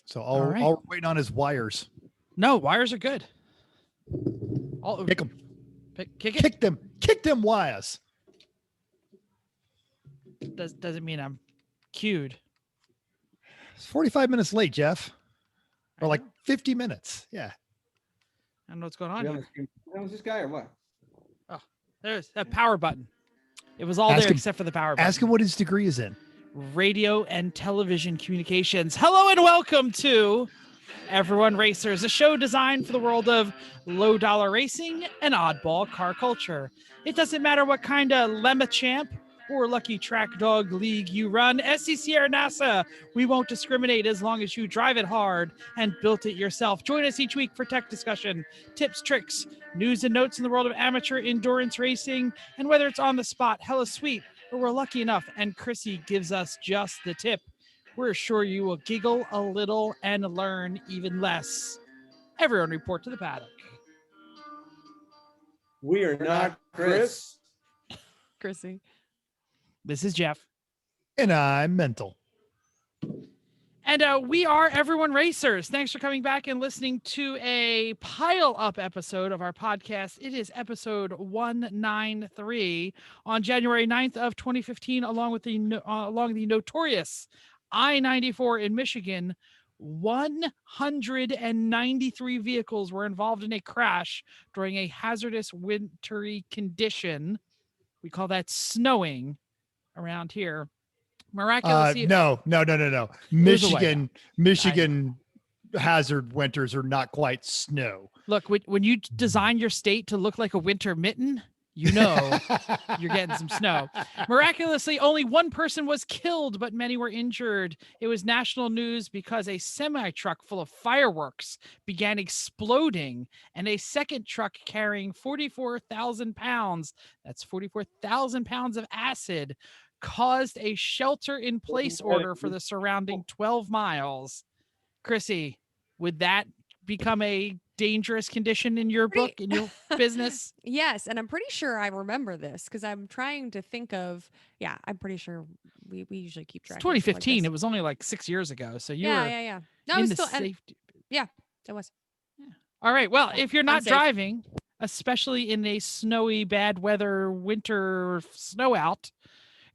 So All right. I'll wait on his wires. No, wires are good. Kick them. Kick it? Kick them wires. Doesn't mean I'm cued. It's 45 minutes late, Jeff. Or like 50 minutes. Yeah. I don't know what's going on here. That was this guy or what? Oh, there's that power button. It was all there except for the power button. Ask him what his degree is in. Radio and television communications. Hello and welcome to Everyone Racers, a show designed for the world of low dollar racing and oddball car culture. It doesn't matter what kind of Lemma Champ or Lucky Track Dog League you run, SCC or NASA, we won't discriminate as long as you drive it hard and built it yourself. Join us each week for tech discussion, tips, tricks, news and notes in the world of amateur endurance racing, and whether it's on the spot, hella sweet, or we're lucky enough and Chrissy gives us just the tip, we're sure you will giggle a little and learn even less. Everyone report to the paddock. We are not Chris. Chrissy. This is Jeff. And I'm mental. And we are Everyone Racers. Thanks for coming back and listening to a pile-up episode of our podcast. It is episode 193 on January 9th of 2015, along the notorious I-94 in Michigan. 193 vehicles were involved in a crash during a hazardous wintry condition. We call that snowing around here. Miraculously, no. Michigan hazard winters are not quite snow. Look, when you design your state to look like a winter mitten, you know you're getting some snow. Miraculously, only one person was killed, but many were injured. It was national news because a semi-truck full of fireworks began exploding, and a second truck carrying 44,000 pounds, that's 44,000 pounds of acid, caused a shelter-in-place order for the surrounding 12 miles. Chrissy, would that become a dangerous condition in your book, in your business? Yes, and I'm pretty sure I remember this because I'm trying to think of, I'm pretty sure we usually keep track. It's 2015. It was only like 6 years ago. So you were No, in it was the still, safety. yeah, it was. Yeah. All right. Well, if you're not safe. driving, especially in a snowy, bad weather, winter snow out,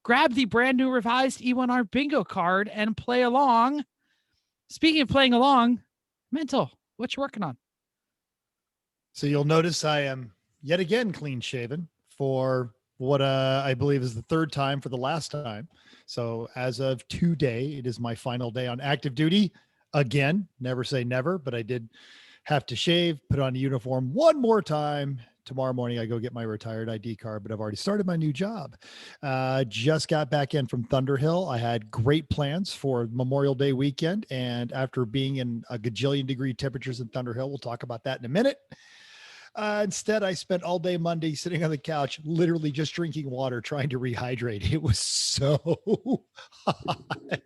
grab the brand new revised E1R bingo card and play along. Speaking of playing along, Mental, what you working on? So you'll notice I am yet again clean shaven for what I believe is the third time for the last time. So as of today, it is my final day on active duty. Again, never say never, but I did have to shave, put on a uniform one more time. Tomorrow morning, I go get my retired ID card, but I've already started my new job. Just got back in from Thunderhill. I had great plans for Memorial Day weekend. And after being in a gajillion degree temperatures in Thunderhill, we'll talk about that in a minute. Instead, I spent all day Monday sitting on the couch, literally just drinking water, trying to rehydrate. It was so hot.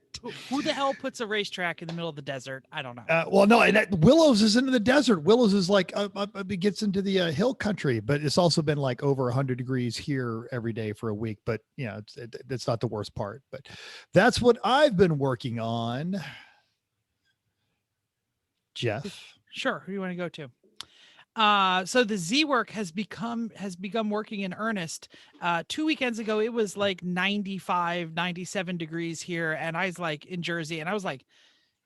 Who the hell puts a racetrack in the middle of the desert? I don't know. Well, no, and Willows is into the desert. Willows is like, it gets into the hill country, but it's also been like over 100 degrees here every day for a week. But it's not the worst part, but that's what I've been working on. Jeff. Sure. Who do you want to go to? So the Z work has begun working in earnest. 2 weekends ago, it was like 95, 97 degrees here. And I was like in Jersey and I was like,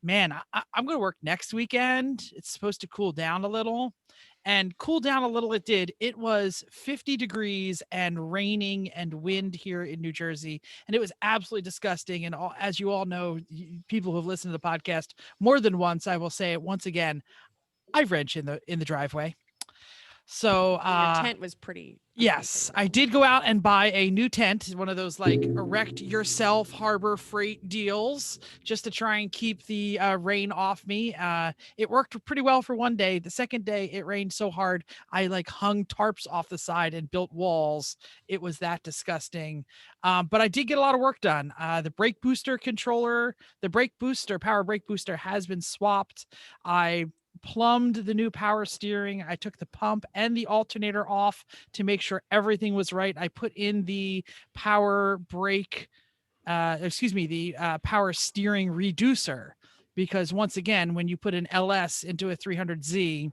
man, I'm going to work next weekend. It's supposed to cool down a little, and cool down a little. It did. It was 50 degrees and raining and wind here in New Jersey. And it was absolutely disgusting. And as you all know, people who have listened to the podcast more than once, I will say it once again, I wrench in the driveway. So your tent was pretty. Yes, I did go out and buy a new tent, one of those like erect yourself Harbor Freight deals, just to try and keep the rain off me. It worked pretty well for one day. The second day it rained so hard, I like hung tarps off the side and built walls. It was that disgusting. But I did get a lot of work done. The brake booster controller, power brake booster has been swapped. I plumbed the new power steering. I took the pump and the alternator off to make sure everything was right. I put in the power steering reducer because once again, when you put an LS into a 300Z,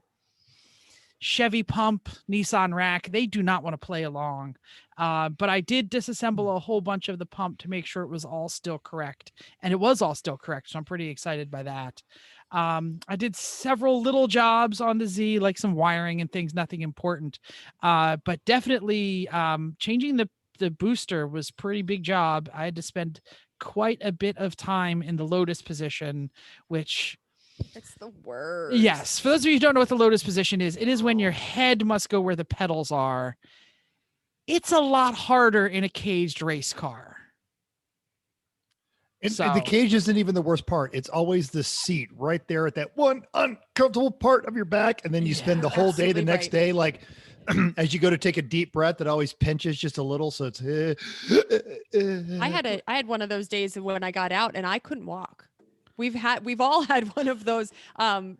Chevy pump, Nissan rack, they do not want to play along. But I did disassemble a whole bunch of the pump to make sure it was all still correct. And it was all still correct. So I'm pretty excited by that. I did several little jobs on the Z, like some wiring and things, nothing important. But definitely changing the booster was pretty big job. I had to spend quite a bit of time in the lotus position, which... It's the worst. Yes. For those of you who don't know what the lotus position is, it is when your head must go where the pedals are. It's a lot harder in a caged race car. And the cage isn't even the worst part. It's always the seat right there at that one uncomfortable part of your back. And then you spend the whole day the next day, like as you go to take a deep breath, it always pinches just a little. So it's, I had one of those days when I got out and I couldn't walk. We've all had one of those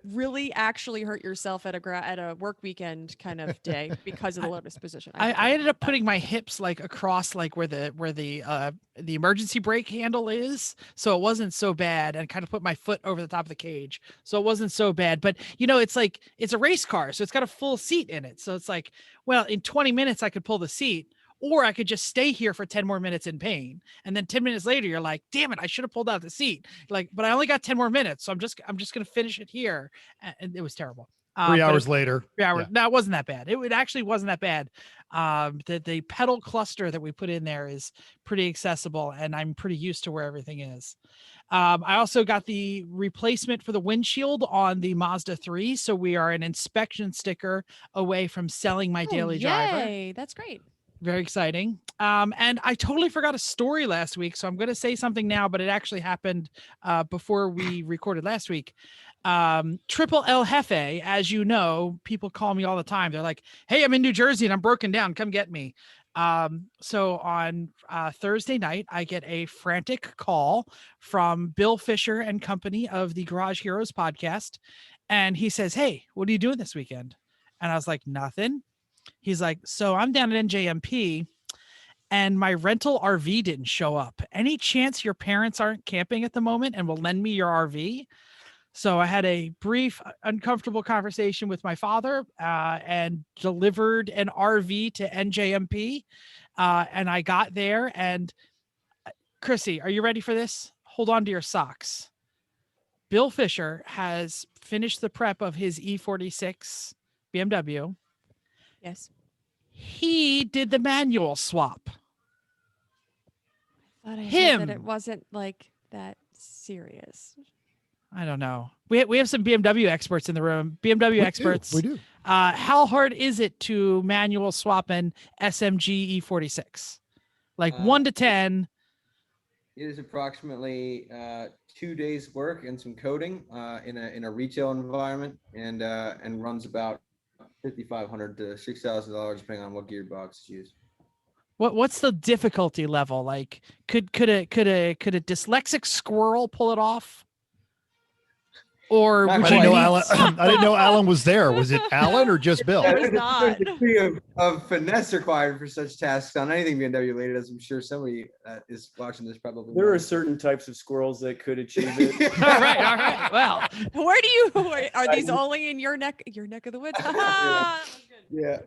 really actually hurt yourself at a work weekend kind of day because of the lotus position. I ended up putting my hips like across like where the emergency brake handle is, so it wasn't so bad, and kind of put my foot over the top of the cage, so it wasn't so bad. But you know, it's like it's a race car, so it's got a full seat in it. So it's like, well, in 20 minutes I could pull the seat. Or I could just stay here for 10 more minutes in pain. And then 10 minutes later, you're like, damn it, I should have pulled out the seat. Like, but I only got 10 more minutes. So I'm just going to finish it here. And it was terrible. 3 hours later. 3 hours. Yeah. No, it wasn't that bad. It actually wasn't that bad. The pedal cluster that we put in there is pretty accessible, and I'm pretty used to where everything is. I also got the replacement for the windshield on the Mazda 3. So we are an inspection sticker away from selling my daily driver. Yay, that's great. Very exciting. And I totally forgot a story last week, so I'm going to say something now, but it actually happened before we recorded last week. Triple El Jefe, as you know, people call me all the time. They're like, hey, I'm in New Jersey and I'm broken down. Come get me. So on Thursday night, I get a frantic call from Bill Fisher and company of the Garage Heroes podcast. And he says, hey, what are you doing this weekend? And I was like, nothing. He's like, so I'm down at NJMP and my rental RV didn't show up. Any chance your parents aren't camping at the moment and will lend me your RV? So I had a brief, uncomfortable conversation with my father and delivered an RV to NJMP. And I got there, and Chrissy, are you ready for this? Hold on to your socks. Bill Fisher has finished the prep of his E46 BMW. Yes. He did the manual swap. I thought I heard that it wasn't like that serious. I don't know. We have some BMW experts in the room. BMW experts. We do. How hard is it to manual swap an SMG E46? Like 1 to 10. It is approximately 2 days work and some coding in a retail environment, and runs about $5,500 to $6,000 depending on what gearbox is used. What's the difficulty level? Like, could a dyslexic squirrel pull it off? Or I didn't know Alan was there. Was it Alan or just Bill? There's a degree of finesse required for such tasks on anything BMW related, as I'm sure somebody is watching this probably. There are certain types of squirrels that could achieve it. all right. Well, Are these only in your neck of the woods? Yeah.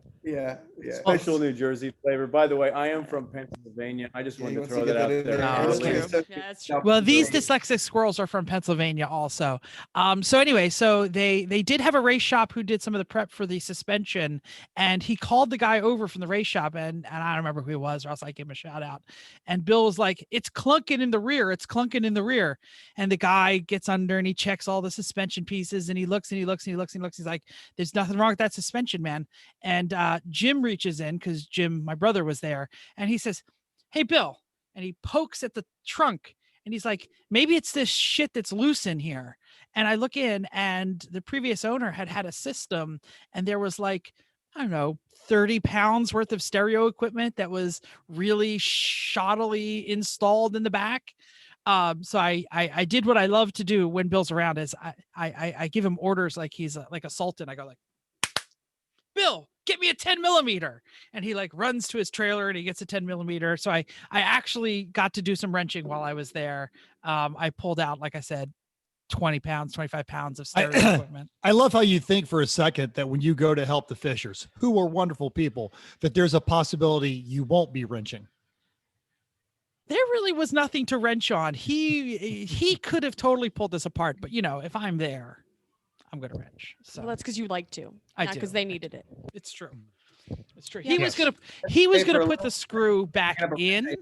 Special New Jersey flavor. By the way, I am from Pennsylvania. I just wanted to throw that out there. that's true. Yeah, that's true. Well, these dyslexic squirrels are from Pennsylvania also. So anyway, so they did have a race shop who did some of the prep for the suspension, and he called the guy over from the race shop, and I don't remember who he was, or else I gave him a shout out. And Bill was like, it's clunking in the rear. It's clunking in the rear. And the guy gets under and he checks all the suspension pieces, and he looks and he looks and he looks and he looks. He's like, there's nothing wrong with that suspension, man. And Jim reaches in, because Jim, my brother, was there, and he says, hey, Bill. And he pokes at the trunk, and he's like, maybe it's this shit that's loose in here. And I look in, and the previous owner had a system, and there was like, I don't know, 30 pounds worth of stereo equipment that was really shoddily installed in the back. So I did what I love to do when Bill's around, is I give him orders like he's like a sultan. I go like, Bill, get me a 10 millimeter. And he like runs to his trailer and he gets a 10 millimeter. So I actually got to do some wrenching while I was there. I pulled out, like I said, 20 pounds, 25 pounds of stereo equipment. I love how you think for a second that when you go to help the Fishers, who are wonderful people, that there's a possibility you won't be wrenching. There really was nothing to wrench on. He could have totally pulled this apart, but you know, if I'm there, I'm gonna wrench. So Well, that's because you like to, I not do. because they needed it. It's true. It's true. Yeah. He was Yes. gonna put the screw back in.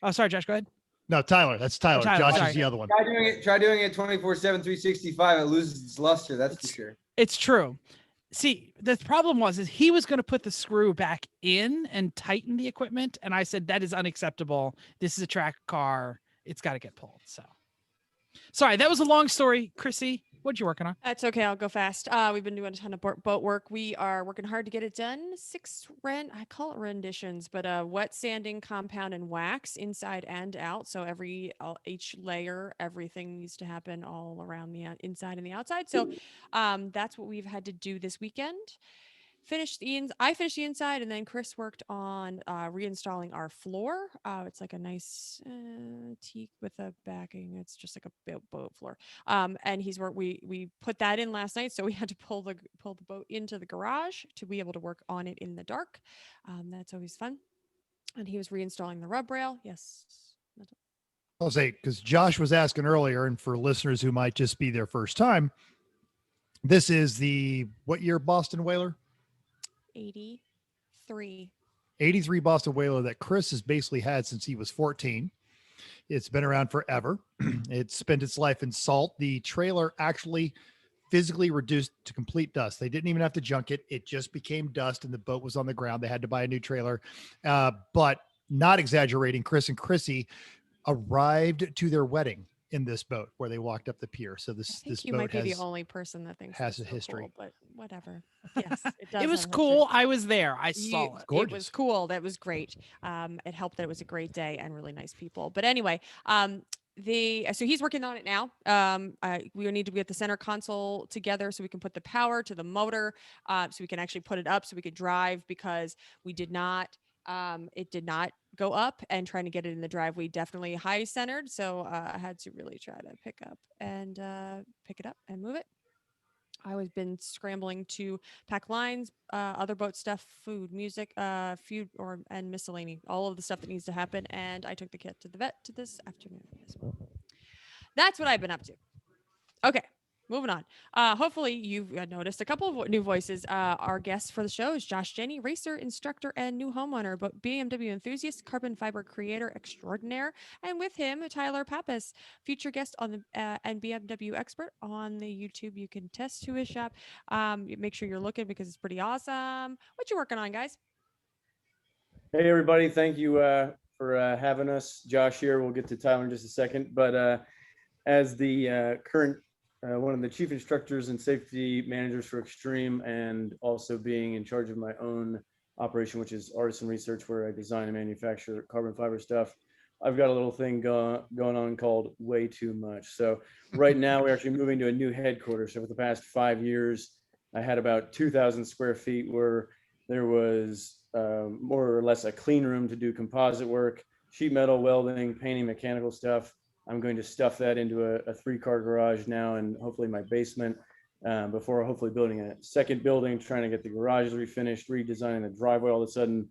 Oh, sorry, Josh. Go ahead. No, Tyler. That's Tyler. Tyler, Josh sorry. is the other one. Try doing it 24/7, 365. It loses its luster. That's for sure. It's true. See, the problem is he was going to put the screw back in and tighten the equipment, and I said that is unacceptable. This is a track car; it's got to get pulled. So, sorry, that was a long story, Chrissy. What you working on? That's okay. I'll go fast. We've been doing a ton of boat work. We are working hard to get it done. I call it renditions, but wet sanding, compound, and wax inside and out. So each layer, everything needs to happen all around the inside and the outside. So that's what we've had to do this weekend. I finished the inside, and then Chris worked on reinstalling our floor. It's like a nice teak with a backing. It's just like a boat floor. And we put that in last night, so we had to pull the boat into the garage to be able to work on it in the dark. That's always fun. And he was reinstalling the rub rail. Yes. I'll say, because Josh was asking earlier, and for listeners who might just be their first time, this is the what year Boston Whaler? 83 Boston Whaler that Chris has basically had since he was 14. It's been around forever. It spent its life in salt. The trailer actually physically reduced to complete dust. They didn't even have to junk it. It just became dust, and the boat was on the ground. They had to buy a new trailer. But not exaggerating, Chris and Chrissy arrived to their wedding in this boat where they walked up the pier. So this you boat might be the only person that thinks has it's a so history. cool, but whatever. Yes, it does. It was have a cool. history. I was there. I saw it. Gorgeous. It was cool. That was great. It helped that it was a great day and really nice people. But anyway, so he's working on it now. We need to get the center console together so we can put the power to the motor, so we can actually put it up so we could drive, because it did not go up, and trying to get it in the driveway definitely high centered. So I had to really try to pick it up and move it. I've been scrambling to pack lines, other boat stuff, food, music, and miscellany, all of the stuff that needs to happen. And I took the kit to the vet this afternoon as well. That's what I've been up to. Okay, moving on. Hopefully you've noticed a couple of new voices. Our guest for the show is Josh Jenny, racer, instructor, and new homeowner, but BMW enthusiast, carbon fiber creator extraordinaire. And with him, Tyler Pappas, feature guest on the and BMW expert on the YouTube. You can test to his shop. Make sure you're looking, because it's pretty awesome. What you working on, guys? Hey, everybody. Thank you for having us. Josh here. We'll get to Tyler in just a second. But as the current one of the chief instructors and safety managers for Extreme, and also being in charge of my own operation, which is Artisan Research, where I design and manufacture carbon fiber stuff, I've got a little thing going on called Way Too Much. So right now we're actually moving to a new headquarters. So for the past 5 years, I had about 2,000 square feet where there was more or less a clean room to do composite work, sheet metal, welding, painting, mechanical stuff. I'm going to stuff that into a 3-car garage now, and hopefully my basement, before hopefully building a second building, trying to get the garages refinished, redesigning the driveway all of a sudden.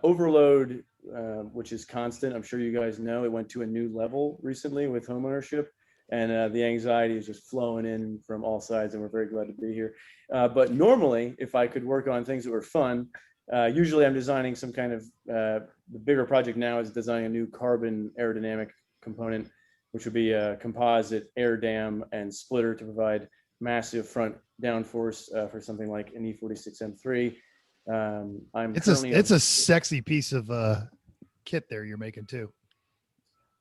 Overload, which is constant. I'm sure you guys know it went to a new level recently with homeownership, and the anxiety is just flowing in from all sides, and we're very glad to be here. But normally, if I could work on things that were fun, usually I'm designing some kind of, the bigger project now is designing a new carbon aerodynamic component, which would be a composite air dam and splitter to provide massive front downforce for something like an E46 M3. It's a sexy piece of kit there you're making too.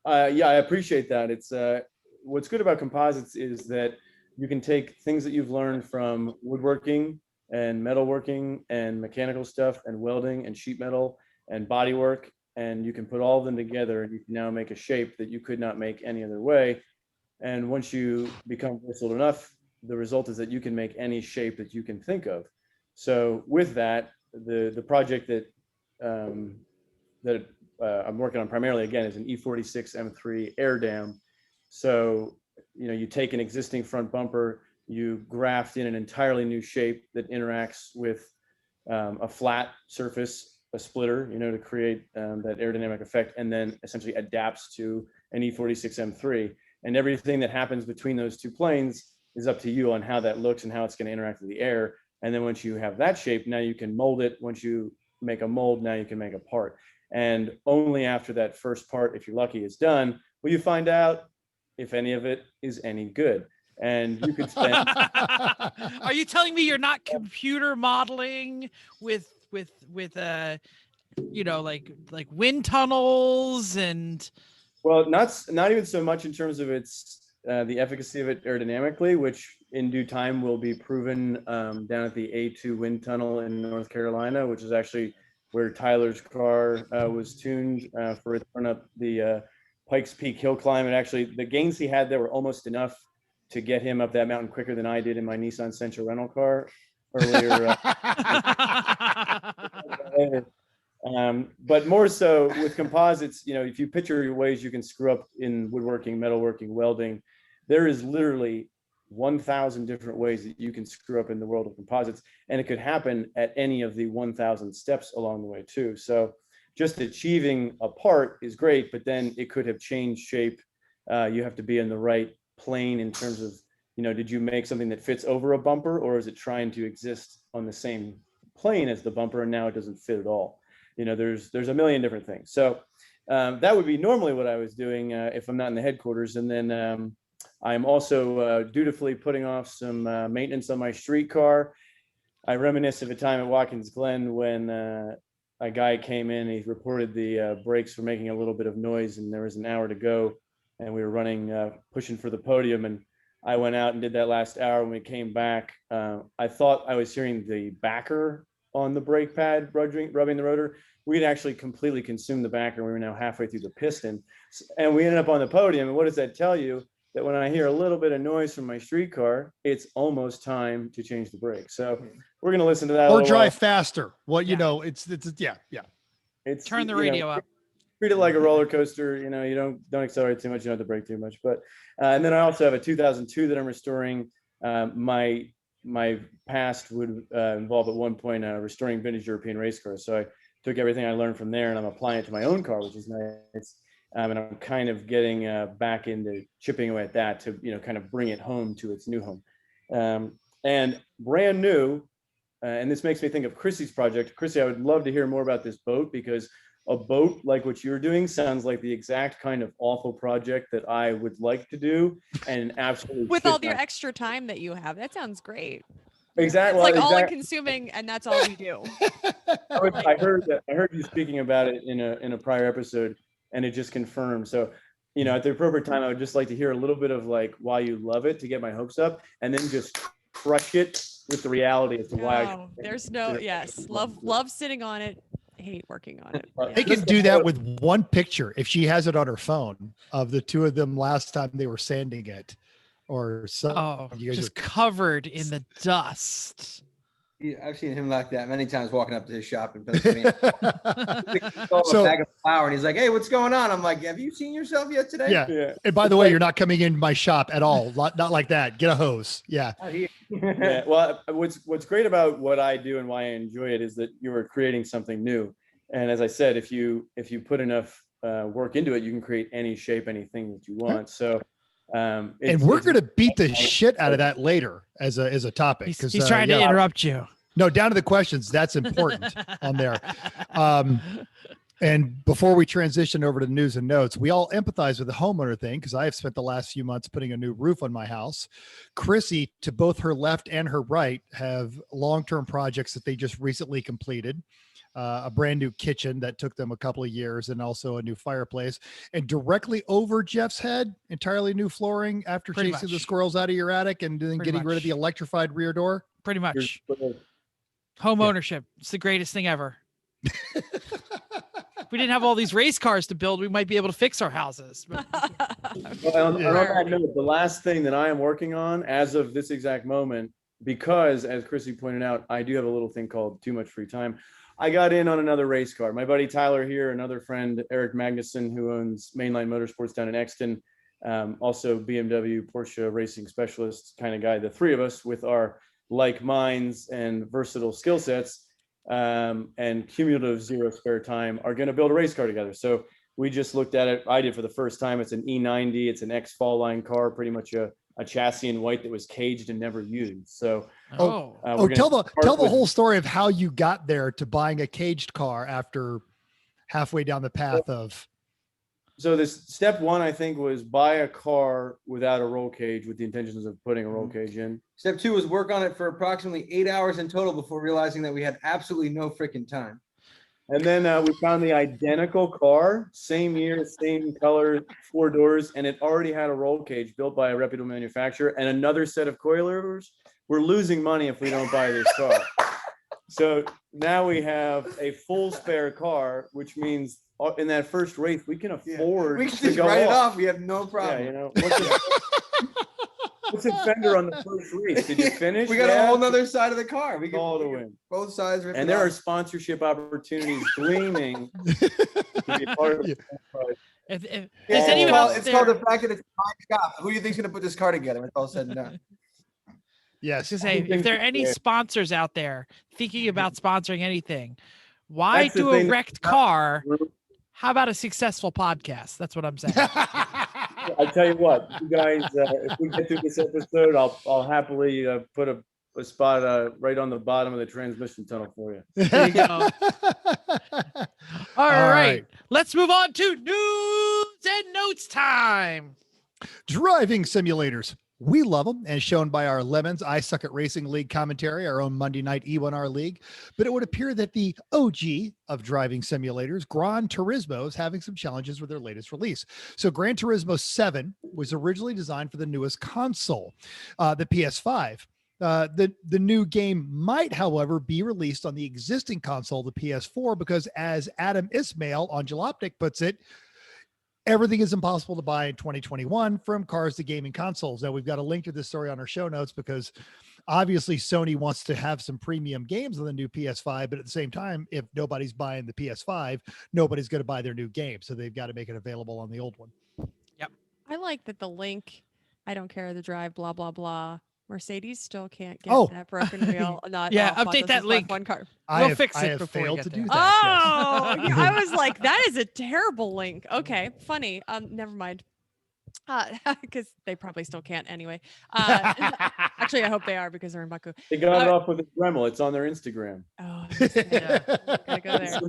Yeah, I appreciate that. It's what's good about composites is that you can take things that you've learned from woodworking and metalworking and mechanical stuff and welding and sheet metal and body work, and you can put all of them together, and you can now make a shape that you could not make any other way. And once you become versatile enough, the result is that you can make any shape that you can think of. So with that, the project that I'm working on primarily, again, is an E46 M3 Air Dam. So, you take an existing front bumper, you graft in an entirely new shape that interacts with a flat surface, a splitter, to create that aerodynamic effect, and then essentially adapts to an E46 M3. And everything that happens between those two planes is up to you on how that looks and how it's going to interact with the air. And then once you have that shape, now you can mold it. Once you make a mold, now you can make a part. And only after that first part, if you're lucky, is done, will you find out if any of it is any good. And you could spend. Are you telling me you're not computer modeling with like wind tunnels and? Well, not even so much in terms of its the efficacy of it aerodynamically, which in due time will be proven down at the A2 wind tunnel in North Carolina, which is actually where Tyler's car was tuned for it run up the Pikes Peak hill climb. And actually, the gains he had there were almost enough to get him up that mountain quicker than I did in my Nissan Sentra rental car earlier. But more so with composites, if you picture your ways you can screw up in woodworking, metalworking, welding, there is literally 1,000 different ways that you can screw up in the world of composites. And it could happen at any of the 1,000 steps along the way too. So just achieving a part is great, but then it could have changed shape. You have to be in the right plane in terms of, did you make something that fits over a bumper, or is it trying to exist on the same plane as the bumper and now it doesn't fit at all? There's a million different things. So that would be normally what I was doing if I'm not in the headquarters. And then I'm also dutifully putting off some maintenance on my street car. I reminisce of a time at Watkins Glen when a guy came in, he reported the brakes were making a little bit of noise and there was an hour to go and we were running, pushing for the podium. And I went out and did that last hour. When we came back, I thought I was hearing the backer on the brake pad rubbing the rotor. We'd actually completely consumed the backer. We were now halfway through the piston and we ended up on the podium. And what does that tell you? That when I hear a little bit of noise from my street car, it's almost time to change the brake. So we're going to listen to that. Or drive faster. Well, it's yeah. It's turn the radio up. Treat it like a roller coaster. You don't accelerate too much. You don't have to brake too much. But and then I also have a 2002 that I'm restoring. My past would involve at one point restoring vintage European race cars. So I took everything I learned from there and I'm applying it to my own car, which is nice. And I'm kind of getting back into chipping away at that to, kind of bring it home to its new home. And brand new, and this makes me think of Chrissy's project. Chrissy, I would love to hear more about this boat, because a boat like what you're doing sounds like the exact kind of awful project that I would like to do. And absolutely. With all your extra time that you have, that sounds great. Exactly. It's like all-consuming, and that's all we do. I heard you speaking about it in a prior episode. And it just confirmed. So, at the appropriate time, I would just like to hear a little bit of why you love it to get my hopes up, and then just crush it with the reality as to why. Love sitting on it, hate working on it. They can do that with one picture if she has it on her phone of the two of them last time they were sanding it, or so. Oh, just covered in the dust. I've seen him like that many times walking up to his shop in Pennsylvania. So, a bag of flour and he's like, "Hey, what's going on?" I'm like, "Have you seen yourself yet today?" Yeah. And by the way, you're not coming in my shop at all. Not like that. Get a hose. Yeah. Yeah. Well, what's great about what I do and why I enjoy it is that you are creating something new. And as I said, if you put enough work into it, you can create any shape, anything that you want. So. And we're going to beat the shit out of that later as a topic. He's trying to interrupt you. No, down to the questions. That's important on there. And before we transition over to news and notes, we all empathize with the homeowner thing, because I have spent the last few months putting a new roof on my house. Chrissy, to both her left and her right, have long-term projects that they just recently completed. A brand new kitchen that took them a couple of years, and also a new fireplace. And directly over Jeff's head, entirely new flooring after chasing the squirrels out of your attic and then getting rid of the electrified rear door. Pretty much. Home ownership. It's the greatest thing ever. If we didn't have all these race cars to build, we might be able to fix our houses. On that note, the last thing that I am working on as of this exact moment, because as Chrissy pointed out, I do have a little thing called too much free time. I got in on another race car. My buddy Tyler here, another friend, Eric Magnuson, who owns Mainline Motorsports down in Exton, also BMW, Porsche racing specialist kind of guy. The three of us with our like minds and versatile skill sets and cumulative zero spare time are going to build a race car together. So we just looked at it. I did for the first time. It's an E90. It's an ex-fall line car, pretty much a chassis in white that was caged and never used. So Oh, tell the whole story of how you got there to buying a caged car after halfway down the path of. So this step one, I think, was buy a car without a roll cage with the intentions of putting a roll cage in. Step two was work on it for approximately 8 hours in total before realizing that we had absolutely no freaking time. And then we found the identical car, same year, same color, 4 doors, and it already had a roll cage built by a reputable manufacturer and another set of coilovers. We're losing money if we don't buy this car. So now we have a full spare car, which means in that first race, we can afford we can to just go write it off. off. We have no problem. Yeah, you know, what's a fender on the first race? Did you finish? We got a whole nother side of the car. We all to can win. Both sides. And there are sponsorship opportunities gleaming to be part of it. if Yeah, there's anyone else it's there, called the fact that it's my shop. Who do you think's going to put this car together when it's all said and done? Yes. to say, if there are any sponsors out there thinking about sponsoring anything, why That's the do a thing. wrecked car? How about a successful podcast? That's what I'm saying. I tell you what, you guys, if we get through this episode, I'll happily put a spot right on the bottom of the transmission tunnel for you. There you go. All right. right. Let's move on to news and notes time. Driving simulators. We love them, as shown by our Lemons I Suck at Racing League commentary, our own Monday night E1R league. But it would appear that the OG of driving simulators, Gran Turismo, is having some challenges with their latest release. So Gran Turismo 7 was originally designed for the newest console, the PS5. The new game might, however, be released on the existing console, the PS4, because as Adam Ismail on Jalopnik puts it, everything is impossible to buy in 2021, from cars to gaming consoles. Now, we've got a link to this story on our show notes because obviously Sony wants to have some premium games on the new PS5, but at the same time, if nobody's buying the PS5, nobody's going to buy their new game. So they've got to make it available on the old one. I like that the link, I don't care the drive, blah, blah, blah. Mercedes still can't get Oh. that broken wheel. Not Yeah, off update Bottas' that link. One car. We'll fix I it have before we failed get to there. do that. Oh, yes. yeah, I was like, that is a terrible link. Okay, funny. Never mind. Because they probably still can't anyway. Actually, I hope they are because they're in Baku. They got it off with a Dremel. It's on their Instagram. Oh, Yeah. gotta go there.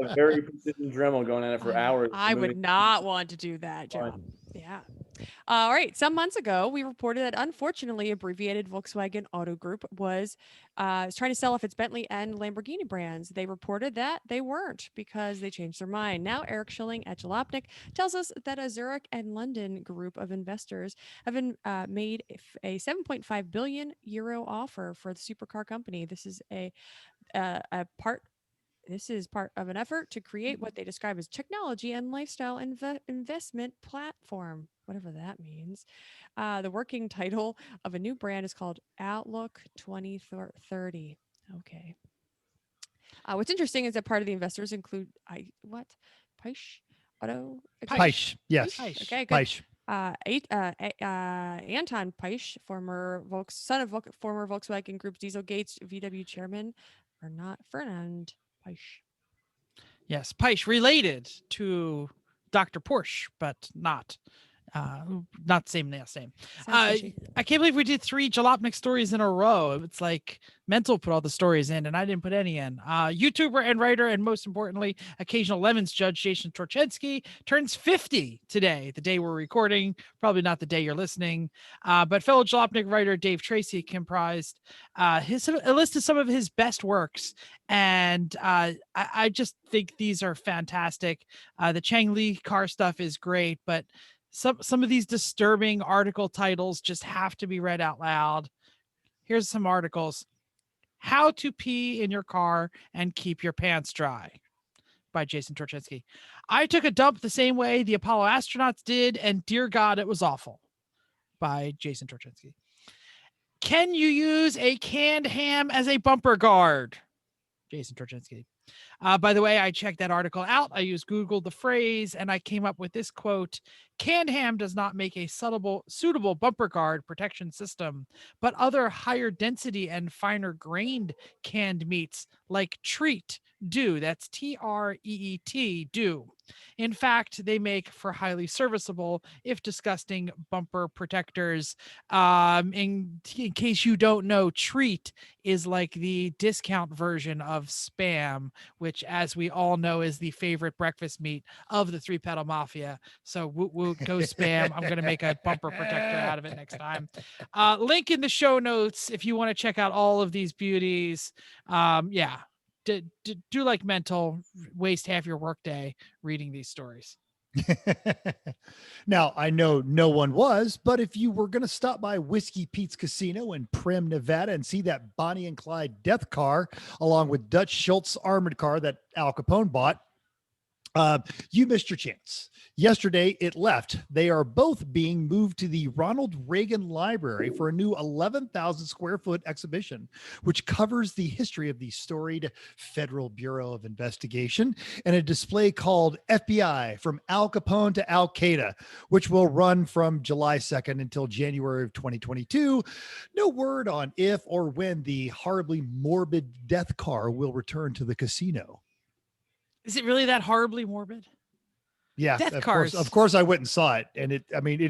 A very precision Dremel going at it for hours. I would not want to do that job. Yeah. All right. Some months ago, we reported that unfortunately, abbreviated Volkswagen Auto Group was trying to sell off its Bentley and Lamborghini brands. They reported that they weren't because they changed their mind. Now, Eric Schilling at Jalopnik tells us that a Zurich and London group of investors have been made a 7.5 billion euro offer for the supercar company. This is part of an effort to create what they describe as technology and lifestyle investment platform, whatever that means. The working title of a new brand is called Outlook 2030. Okay. What's interesting is that part of the investors include Peisch Auto. Peisch, yes. Peisch. Okay, good. Peisch. Anton Peisch, former Volkswagen Group Dieselgate's VW chairman, Fernand Peisch. Yes, Peisch related to Dr. Porsche, but not same last name. Sounds fishy. I can't believe we did 3 Jalopnik stories in a row. It's like Mental put all the stories in and I didn't put any in. YouTuber and writer, and most importantly, occasional Lemons judge Jason Torchensky turns 50 today, the day we're recording, probably not the day you're listening. But fellow Jalopnik writer Dave Tracy comprised a list of some of his best works. And I just think these are fantastic. The Chang Li car stuff is great, but some of these disturbing article titles just have to be read out loud. Here's some articles. How to Pee in Your Car and Keep Your Pants Dry by Jason Torchensky. I took a dump the same way the Apollo astronauts did, and dear God, it was awful by Jason Torchensky. Can you use a canned ham as a bumper guard? Jason Torchensky. By the way, I checked that article out. I used Google the phrase, and I came up with this quote: Can-Am does not make a suitable bumper guard protection system, but other higher density and finer grained canned meats like Treat do. That's Treet do. In fact, they make for highly serviceable, if disgusting, bumper protectors. In case you don't know, Treat is like the discount version of Spam, which, as we all know, is the favorite breakfast meat of the Three Pedal Mafia. So woo woo, go Spam. I'm going to make a bumper protector out of it next time. Link in the show notes if you want to check out all of these beauties. Yeah. Do like mental, waste half your workday reading these stories. Now, I know no one was, but if you were going to stop by Whiskey Pete's Casino in Primm, Nevada, and see that Bonnie and Clyde death car, along with Dutch Schultz armored car that Al Capone bought, you missed your chance. Yesterday, it left. They are both being moved to the Ronald Reagan Library for a new 11,000 square foot exhibition, which covers the history of the storied Federal Bureau of Investigation and a display called FBI from Al Capone to Al Qaeda, which will run from July 2nd until January of 2022. No word on if or when the horribly morbid death car will return to the casino. Is it really that horribly morbid? Yeah, Death cars. Of course, I went and saw it, and it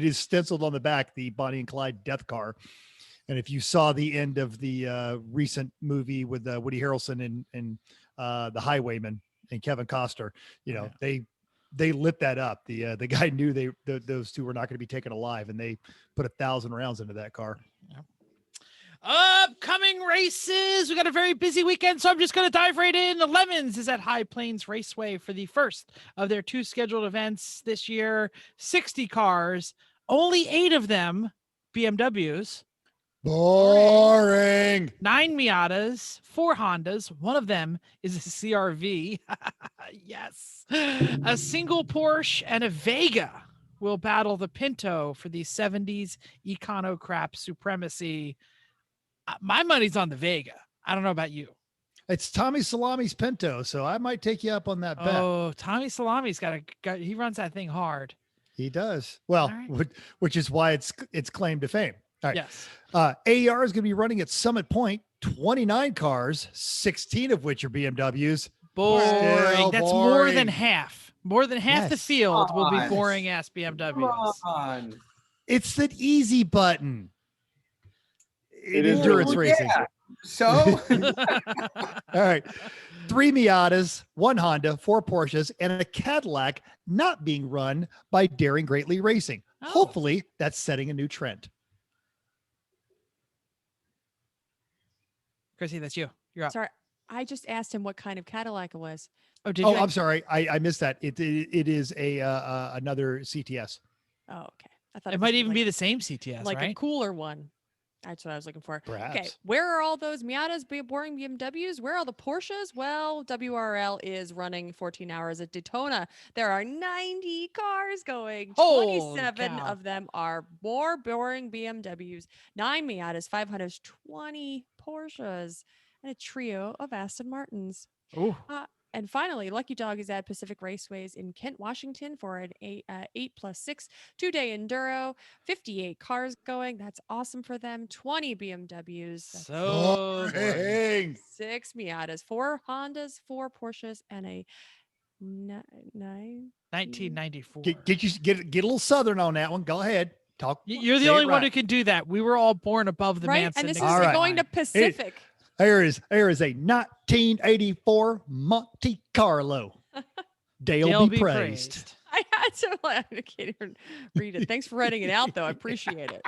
is stenciled on the back, the Bonnie and Clyde death car. And if you saw the end of the recent movie with Woody Harrelson and the Highwayman and Kevin Costner, they lit that up. The guy knew those two were not going to be taken alive, and they put 1,000 rounds into that car. Yeah. Upcoming races. We got a very busy weekend, so I'm just going to dive right in. The Lemons is at High Plains Raceway for the first of their 2 scheduled events this year. 60 cars, only 8 of them BMWs. Boring. 9 Miatas, 4 Hondas. One of them is a CRV. Yes. A single Porsche and a Vega will battle the Pinto for the 70s Econo Crap supremacy. My money's on the Vega. I don't know about you. It's Tommy Salami's Pinto, so I might take you up on that bet. Oh, Tommy Salami's he runs that thing hard. He does. Well, Right. which is why it's claim to fame. All right. Yes. AER is going to be running at Summit Point, 29 cars, 16 of which are BMWs. Boring. Still That's more boring. than half. More than half the Yes. field will be Come boring ass BMWs. Come on. It's the easy button. It is endurance really- racing. Yeah. So All right. 3 Miatas, 1 Honda, 4 Porsches, and a Cadillac not being run by Daring Greatly Racing. Oh. Hopefully, that's setting a new trend. Chrissy, that's you. You're up. Sorry, I just asked him what kind of Cadillac it was. Oh, did Oh, you? I'm sorry. I missed that. It is another CTS. Oh, okay. I thought It might even be the same CTS, like a right? cooler one. That's what I was looking for. Perhaps. Okay, where are all those Miatas, boring BMWs? Where are all the Porsches? Well, WRL is running 14 hours at Daytona. There are 90 cars going. Holy 27 cow. of them are more boring BMWs, 9 Miatas, 5 Hondas, 20 Porsches, and a trio of Aston Martins. Ooh. And finally, Lucky Dog is at Pacific Raceways in Kent, Washington for an 8+6 2-day enduro. 58 cars going. That's awesome for them. 20 BMWs. That's So boring. Boring. 6 Miatas, 4 Hondas, 4 Porsches, and a 9. 1994. Get a little southern on that one. Go ahead. Talk. You're the say it only one right. who can do that. We were all born above the Right, Manson. and this is All right. going to Pacific. Here is a 1984 Monte Carlo. Dale be praised. I had to. I can't even read it. Thanks for writing it out, though. I appreciate it.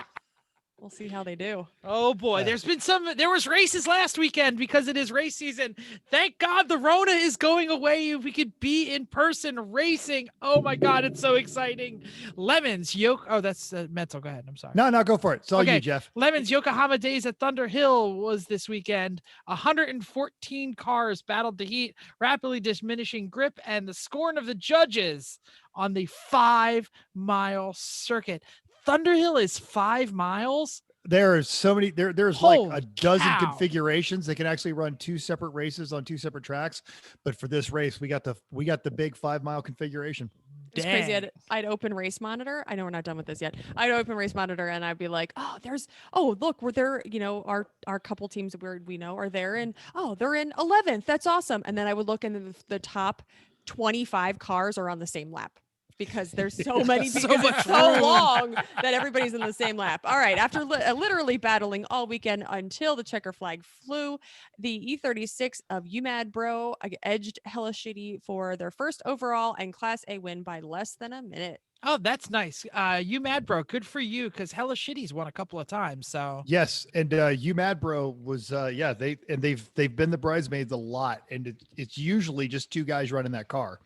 We'll see how they do. Oh boy, Yeah. there was races last weekend because it is race season. Thank God the Rona is going away. We could be in person racing. Oh my God, it's so exciting. Lemons, Oh, that's mental. Go ahead. I'm sorry. No, go for it. It's all Okay. you, Jeff. Lemons Yokohama Days at Thunder Hill was this weekend. 114 cars battled the heat, rapidly diminishing grip, and the scorn of the judges on the 5-mile circuit. Thunder Hill is 5 miles. There are so many. There's like Holy a dozen cow. configurations. They can actually run 2 separate races on 2 separate tracks. But for this race, we got the big 5-mile configuration. It's crazy. Dang. I'd open Race Monitor. I know we're not done with this yet. I'd open Race Monitor and I'd be like, oh, look, we're there. You know, our couple teams that we know are there, and they're in 11th. That's awesome. And then I would look, and the top 25 cars are on the same lap, because there's so many, So because much it's so room. long that everybody's in the same lap. All right. After literally battling all weekend until the checker flag flew, the E46 of UMAD Bro edged Hella Shitty for their first overall and Class A win by less than a minute. Oh, that's nice. You mad bro, good for you, because Hella Shitty's won a couple of times. So Yes, and you Mad Bro was they've been the bridesmaids a lot, and it's usually just 2 guys running that car,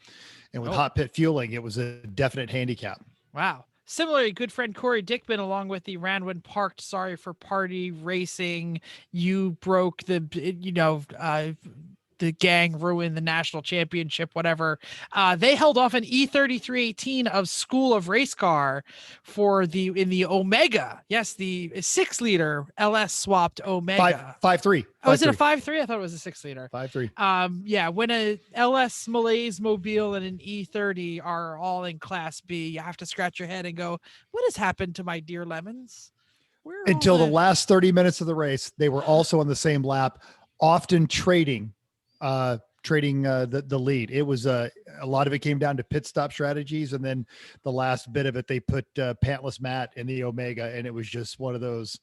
and with hot pit fueling, it was a definite handicap. wow. Similarly, good friend Corey Dickman, along with the Ranwin Parked Sorry for Party Racing, you broke the the gang ruined the national championship, whatever. They held off an E3318 of School of Race Car in the Omega. Yes, the 6-liter LS swapped Omega. 5.3. Oh, is it a 5.3? I thought it was a 6-liter. 5.3. Yeah, when a LS Malaise Mobile and an E30 are all in Class B, you have to scratch your head and go, what has happened to my dear lemons? Where are all Until the last 30 minutes of the race, they were also on the same lap, often trading the lead. It was a lot of it came down to pit stop strategies, and then the last bit of it, they put Pantless Matt in the Omega, and it was just one of those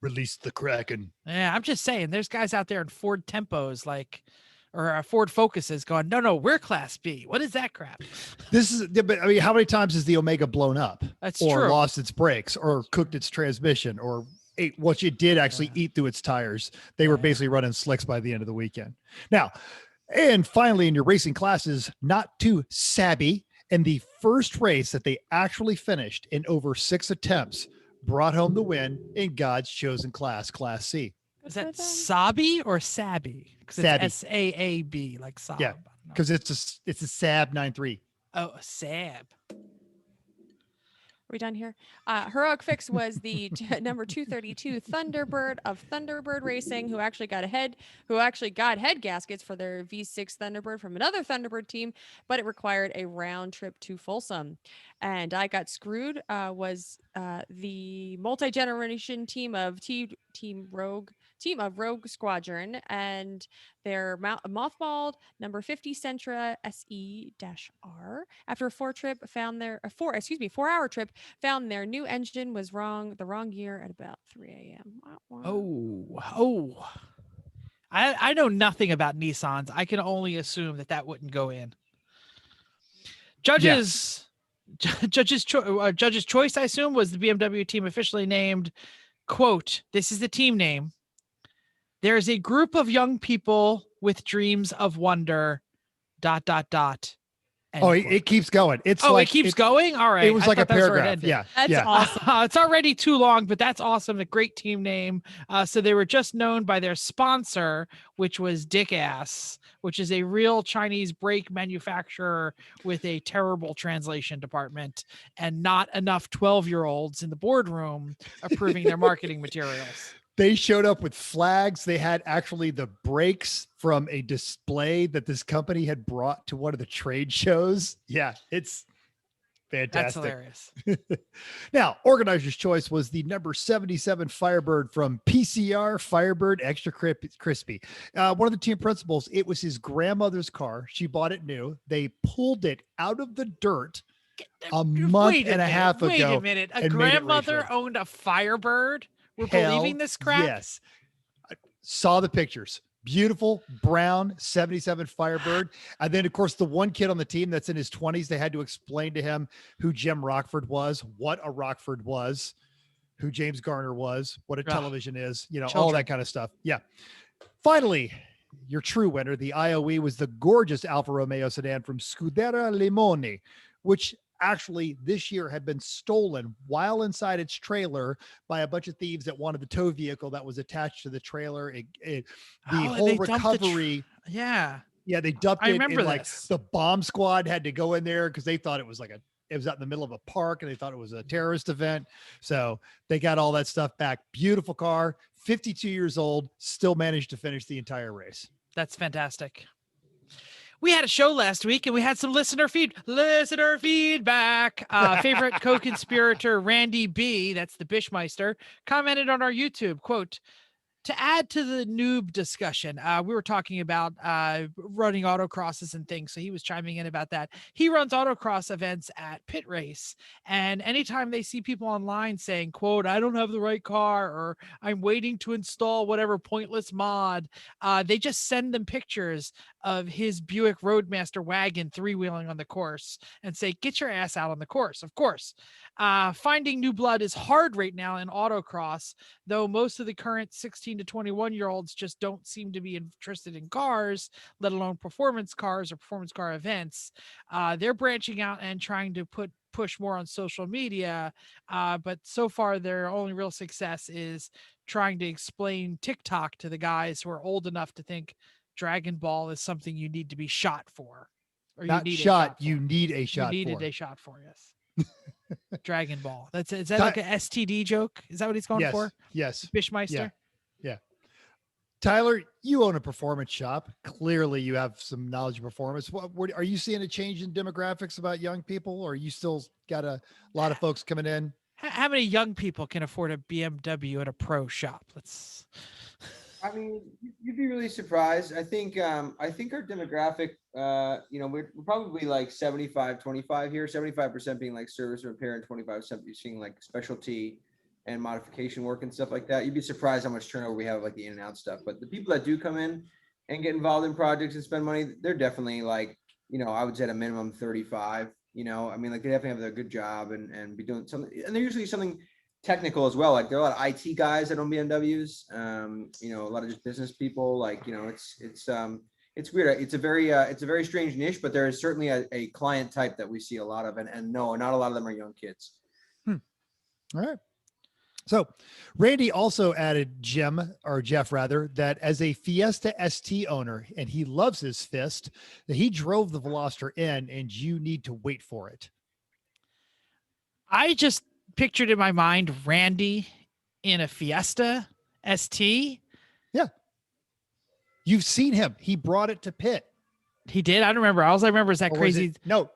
release the Kraken. Yeah, I'm just saying, there's guys out there in Ford Tempos or Ford Focuses going, no, we're Class B. What is that crap? This is, but I mean, how many times has the Omega blown up, That's or true. lost its brakes, or cooked its transmission, or ate what you did actually eat through its tires? They were basically running slicks by the end of the weekend. Now, and finally, in your racing classes, not too sabby, and the first race that they actually finished in over 6 attempts brought home the win in God's chosen class, Class C. Is that Sabi or Sabby? Because Sabby. it's SAAB, like Saab. Yeah, because it's a Saab 9.3. Oh, a Sab. Are we done here? Heroic Fix was the number 232 Thunderbird of Thunderbird Racing, who actually got head gaskets for their V6 Thunderbird from another Thunderbird team, but it required a round trip to Folsom. And I Got Screwed was the multi-generation team of Rogue Squadron, and their mothballed number 50 Sentra SE-R after a 4-hour trip found their new engine was the wrong year at about 3 a.m. Oh. I know nothing about Nissans. I can only assume that wouldn't go in. Judges choice, I assume, was the BMW team officially named, quote, this is the team name, there is a group of young people with dreams of wonder, ... Oh, it keeps going. It's it keeps going. All right. It was I like a thought that was where it paragraph. ended. Yeah. That's yeah. awesome. It's already too long, but that's awesome. A great team name. So they were just known by their sponsor, which was Dick-Ass, which is a real Chinese brake manufacturer with a terrible translation department and not enough 12-year-olds in the boardroom approving their marketing materials. They showed up with flags. They had actually the brakes from a display that this company had brought to one of the trade shows. Yeah, it's fantastic. That's hilarious. Now, organizer's choice was the number 77 Firebird from PCR Firebird Extra Crispy. One of the team principals, it was his grandmother's car. She bought it new. They pulled it out of the dirt a month and a half ago. Wait a minute. A and made it grandmother race ready. owned a Firebird? We're Hell, believing this crap? Yes. I saw the pictures. Beautiful brown 77 Firebird. And then, of course, the one kid on the team that's in his 20s, they had to explain to him who Jim Rockford was, what a Rockford was, who James Garner was, what a television is, all that kind of stuff. Yeah. Finally, your true winner, the IOE, was the gorgeous Alfa Romeo sedan from Scuderia Limone, which actually this year had been stolen while inside its trailer by a bunch of thieves that wanted the tow vehicle that was attached to the trailer. The whole recovery. Yeah. Yeah. They dumped I it. remember and this. The bomb squad had to go in there because they thought it was It was out in the middle of a park and they thought it was a terrorist event. So they got all that stuff back. Beautiful car, 52 years old, still managed to finish the entire race. That's fantastic. We had a show last week and we had some listener feedback. Favorite co-conspirator Randy B, that's the Bishmeister, commented on our YouTube, quote, to add to the noob discussion, we were talking about running autocrosses and things. So he was chiming in about that. He runs autocross events at Pit Race. And anytime they see people online saying, quote, I don't have the right car, or I'm waiting to install whatever pointless mod, they just send them pictures of his Buick Roadmaster wagon three-wheeling on the course and say, get your ass out on the course. Of course, finding new blood is hard right now in autocross, though most of the current 16 to 21-year-olds just don't seem to be interested in cars, let alone performance cars or performance car events. They're branching out and trying to push more on social media, but so far their only real success is trying to explain TikTok to the guys who are old enough to think Dragon Ball is something you need to be shot for. Or Not you need shot, a you need a shot you needed for. a shot for, yes. Dragon Ball. Is that like a STD joke? Is that what he's going for? Yes. Bishmeister? Yeah. Tyler, you own a performance shop. Clearly you have some knowledge of performance. What are you seeing a change in demographics about young people, or are you still got a lot of folks coming in? How many young people can afford a BMW at a pro shop? I mean, you'd be really surprised. I think our demographic, we're probably like 75-25 here, 75% being like service and repair and 25% being like specialty and modification work and stuff like that. You'd be surprised how much turnover we have, like the in and out stuff. But the people that do come in and get involved in projects and spend money, they're definitely like, I would say at a minimum 35, I mean, like they definitely have a good job and be doing something. And they're usually something technical as well. Like there are a lot of IT guys that own BMWs, a lot of just business people, like, it's weird. It's a very strange niche, but there is certainly a client type that we see a lot of, and no, not a lot of them are young kids. All right. So Randy also added Jeff that as a Fiesta ST owner, and he loves his fist, that he drove the Veloster in and you need to wait for it. I just pictured in my mind Randy in a Fiesta ST. Yeah. You've seen him. He brought it to Pitt. He did. I don't remember. All I remember is that crazy. No.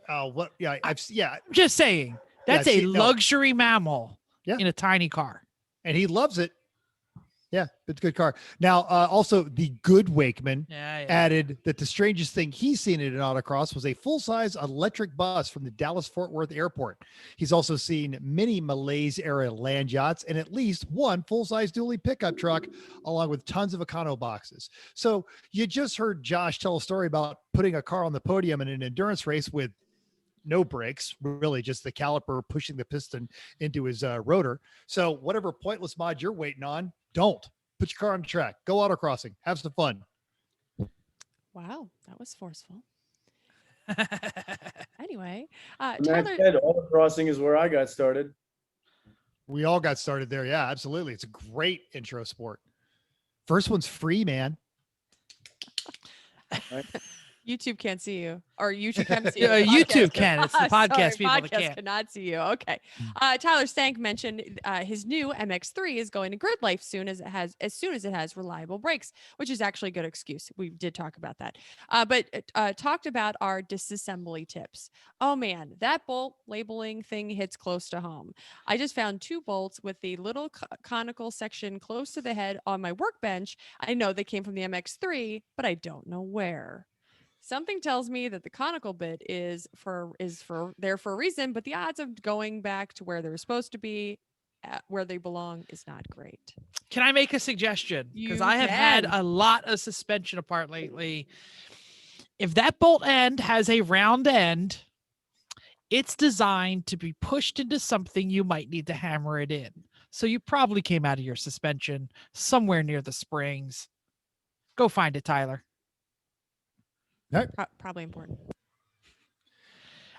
What? Yeah. I'm just saying that's a luxury mammal in a tiny car. And he loves it. Yeah, it's a good car. Now, also the good Wakeman added that the strangest thing he's seen in an autocross was a full-size electric bus from the Dallas-Fort Worth airport. He's also seen many Malaise-era land yachts and at least one full-size dually pickup truck, along with tons of econo boxes. So you just heard Josh tell a story about putting a car on the podium in an endurance race with no brakes, really just the caliper pushing the piston into his rotor. So whatever pointless mod you're waiting on, don't put your car on the track, go autocrossing, have some fun. Wow, that was forceful. Anyway, Tyler, autocrossing is where I got started. We all got started there. Yeah, absolutely. It's a great intro sport. First one's free, man. YouTube can't see you, or YouTube can't see you. YouTube can. It's the podcast people that can't. Cannot see you. Okay. Tyler Stank mentioned his new MX-3 is going to grid life as soon as it has reliable brakes, which is actually a good excuse. We did talk about that, but talked about our disassembly tips. Oh man, that bolt labeling thing hits close to home. I just found 2 bolts with the little conical section close to the head on my workbench. I know they came from the MX-3, but I don't know where. Something tells me that the conical bit is there for a reason, but the odds of going back to where they're supposed to be, where they belong, is not great. Can I make a suggestion? Because I have had a lot of suspension apart lately. If that bolt end has a round end, it's designed to be pushed into something you might need to hammer it in. So you probably came out of your suspension somewhere near the springs. Go find it, Tyler. Right. Probably important.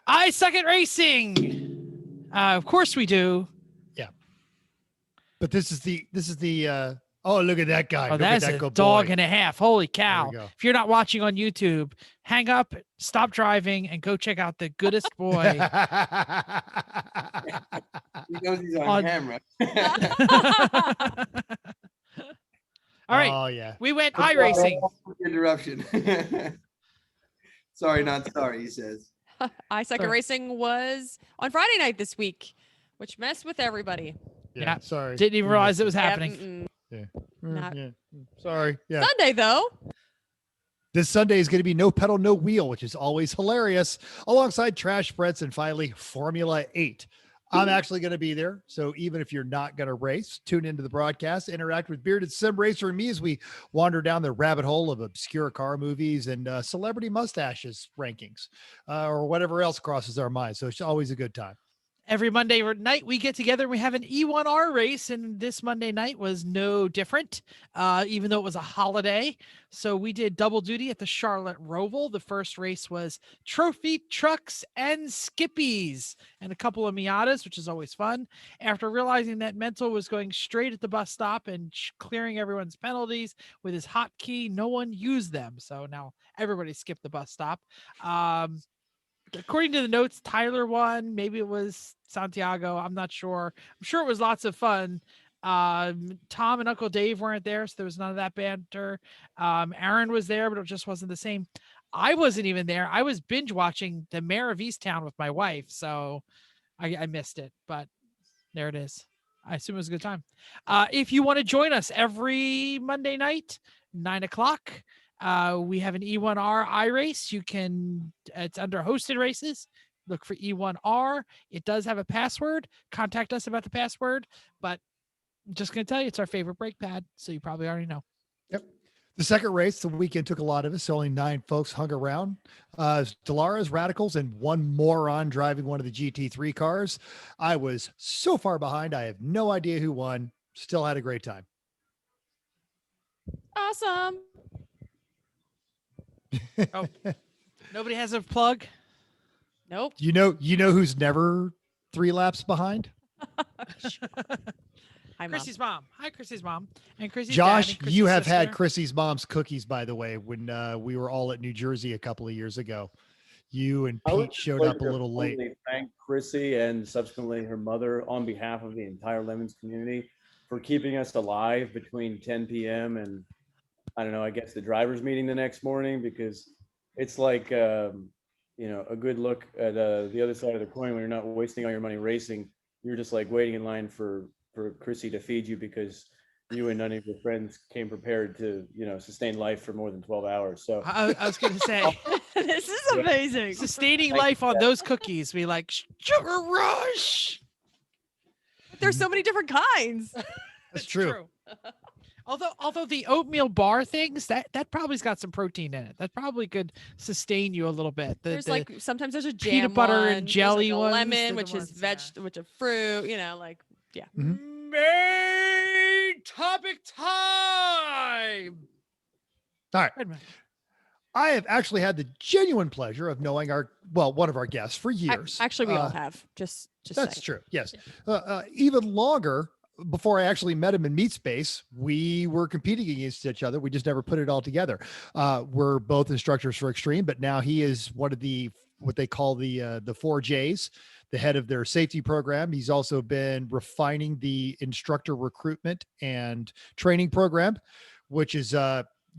I suck at racing. Of course we do. Yeah. But this is the Oh, look at that guy. Oh, Look that at is that a good dog boy. and a half. Holy cow. go. If you're not watching on YouTube, hang up, stop driving, and go check out the goodest boy. He knows he's on On- camera. All right. Oh, yeah. We went iRacing. Interruption. Sorry, not sorry, he says. iSecond Sorry. Racing was on Friday night this week, which messed with everybody. Yeah. Sorry. Didn't even realize it was Yep, happening. not- Yeah. Sorry. Yeah. Sunday though. This Sunday is going to be no pedal, no wheel, which is always hilarious, alongside Trash Frets and finally Formula 8. I'm actually going to be there. So even if you're not going to race, tune into the broadcast, interact with Bearded Sim Racer and me as we wander down the rabbit hole of obscure car movies and celebrity mustaches rankings or whatever else crosses our minds. So it's always a good time. Every Monday night we get together and we have an E1R race, and this Monday night was no different, even though it was a holiday. So we did double duty at the Charlotte Roval. The first race was trophy trucks and skippies and a couple of Miatas, which is always fun. After realizing that Mental was going straight at the bus stop and clearing everyone's penalties with his hotkey, no one used them. So now everybody skipped the bus stop. According to the notes, Tyler won. Maybe it was Santiago. I'm not sure. I'm sure it was lots of fun. Tom and Uncle Dave weren't there, so there was none of that banter. Aaron was there, but it just wasn't the same. I wasn't even there. I was binge watching The Mayor of Easttown with my wife, so I missed it. But there it is. I assume it was a good time. If you want to join us every Monday night, 9:00. We have an E1R iRace. You can, it's under hosted races. Look for E1R. It does have a password. Contact us about the password, but I'm just going to tell you, it's our favorite brake pad. So you probably already know. Yep. The second race, the weekend took a lot of us. So only 9 folks hung around. Delara's Radicals and one moron driving one of the GT3 cars. I was so far behind. I have no idea who won. Still had a great time. Awesome. Nobody has a plug. Nope. You know who's never 3 laps behind? Hi, Mom. Chrissy's mom. Hi, Chrissy's mom. And Chrissy's Josh, dad and Chrissy's you have had sister. Chrissy's mom's cookies, by the way, when we were all at New Jersey a couple of years ago. You and I would Pete showed like up a to little late. formally thank Chrissy and subsequently her mother on behalf of the entire Lemons community for keeping us alive between 10 p.m. and I don't know, I guess the driver's meeting the next morning, because it's like, a good look at the other side of the coin when you're not wasting all your money racing. You're just like waiting in line for Chrissy to feed you because you and none of your friends came prepared to, sustain life for more than 12 hours. So I was going to say, This is amazing. sustaining life on those cookies. We like sugar rush. There's so many different kinds. That's It's true. Although the oatmeal bar things, that probably's got some protein in it. That probably could sustain you a little bit. There's like sometimes there's a jam peanut butter and one, there's, jelly like a ones, lemon, they're the which is ones, which is fruit. Yeah. main topic time. All right. Wait a minute. I have actually had the genuine pleasure of knowing one of our guests for years. Actually, we all have. Just That's saying. true. Yes. Even longer before I actually met him in Meat Space, we were competing against each other. We just never put it all together. We're both instructors for Extreme, but now he is one of what they call the 4Js, the head of their safety program. He's also been refining the instructor recruitment and training program, which has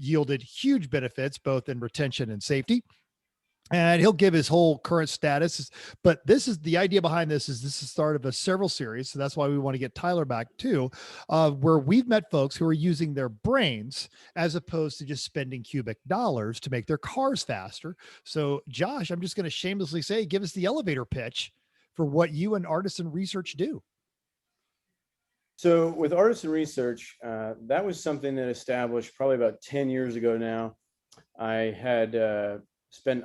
yielded huge benefits, both in retention and safety. And he'll give his whole current status. But this is the idea behind this is the start of several series. So that's why we want to get Tyler back too, where we've met folks who are using their brains as opposed to just spending cubic dollars to make their cars faster. So Josh, I'm just going to shamelessly say, give us the elevator pitch for what you and Artisan Research do. So with Artisan Research, that was something that established probably about 10 years ago now. I had spent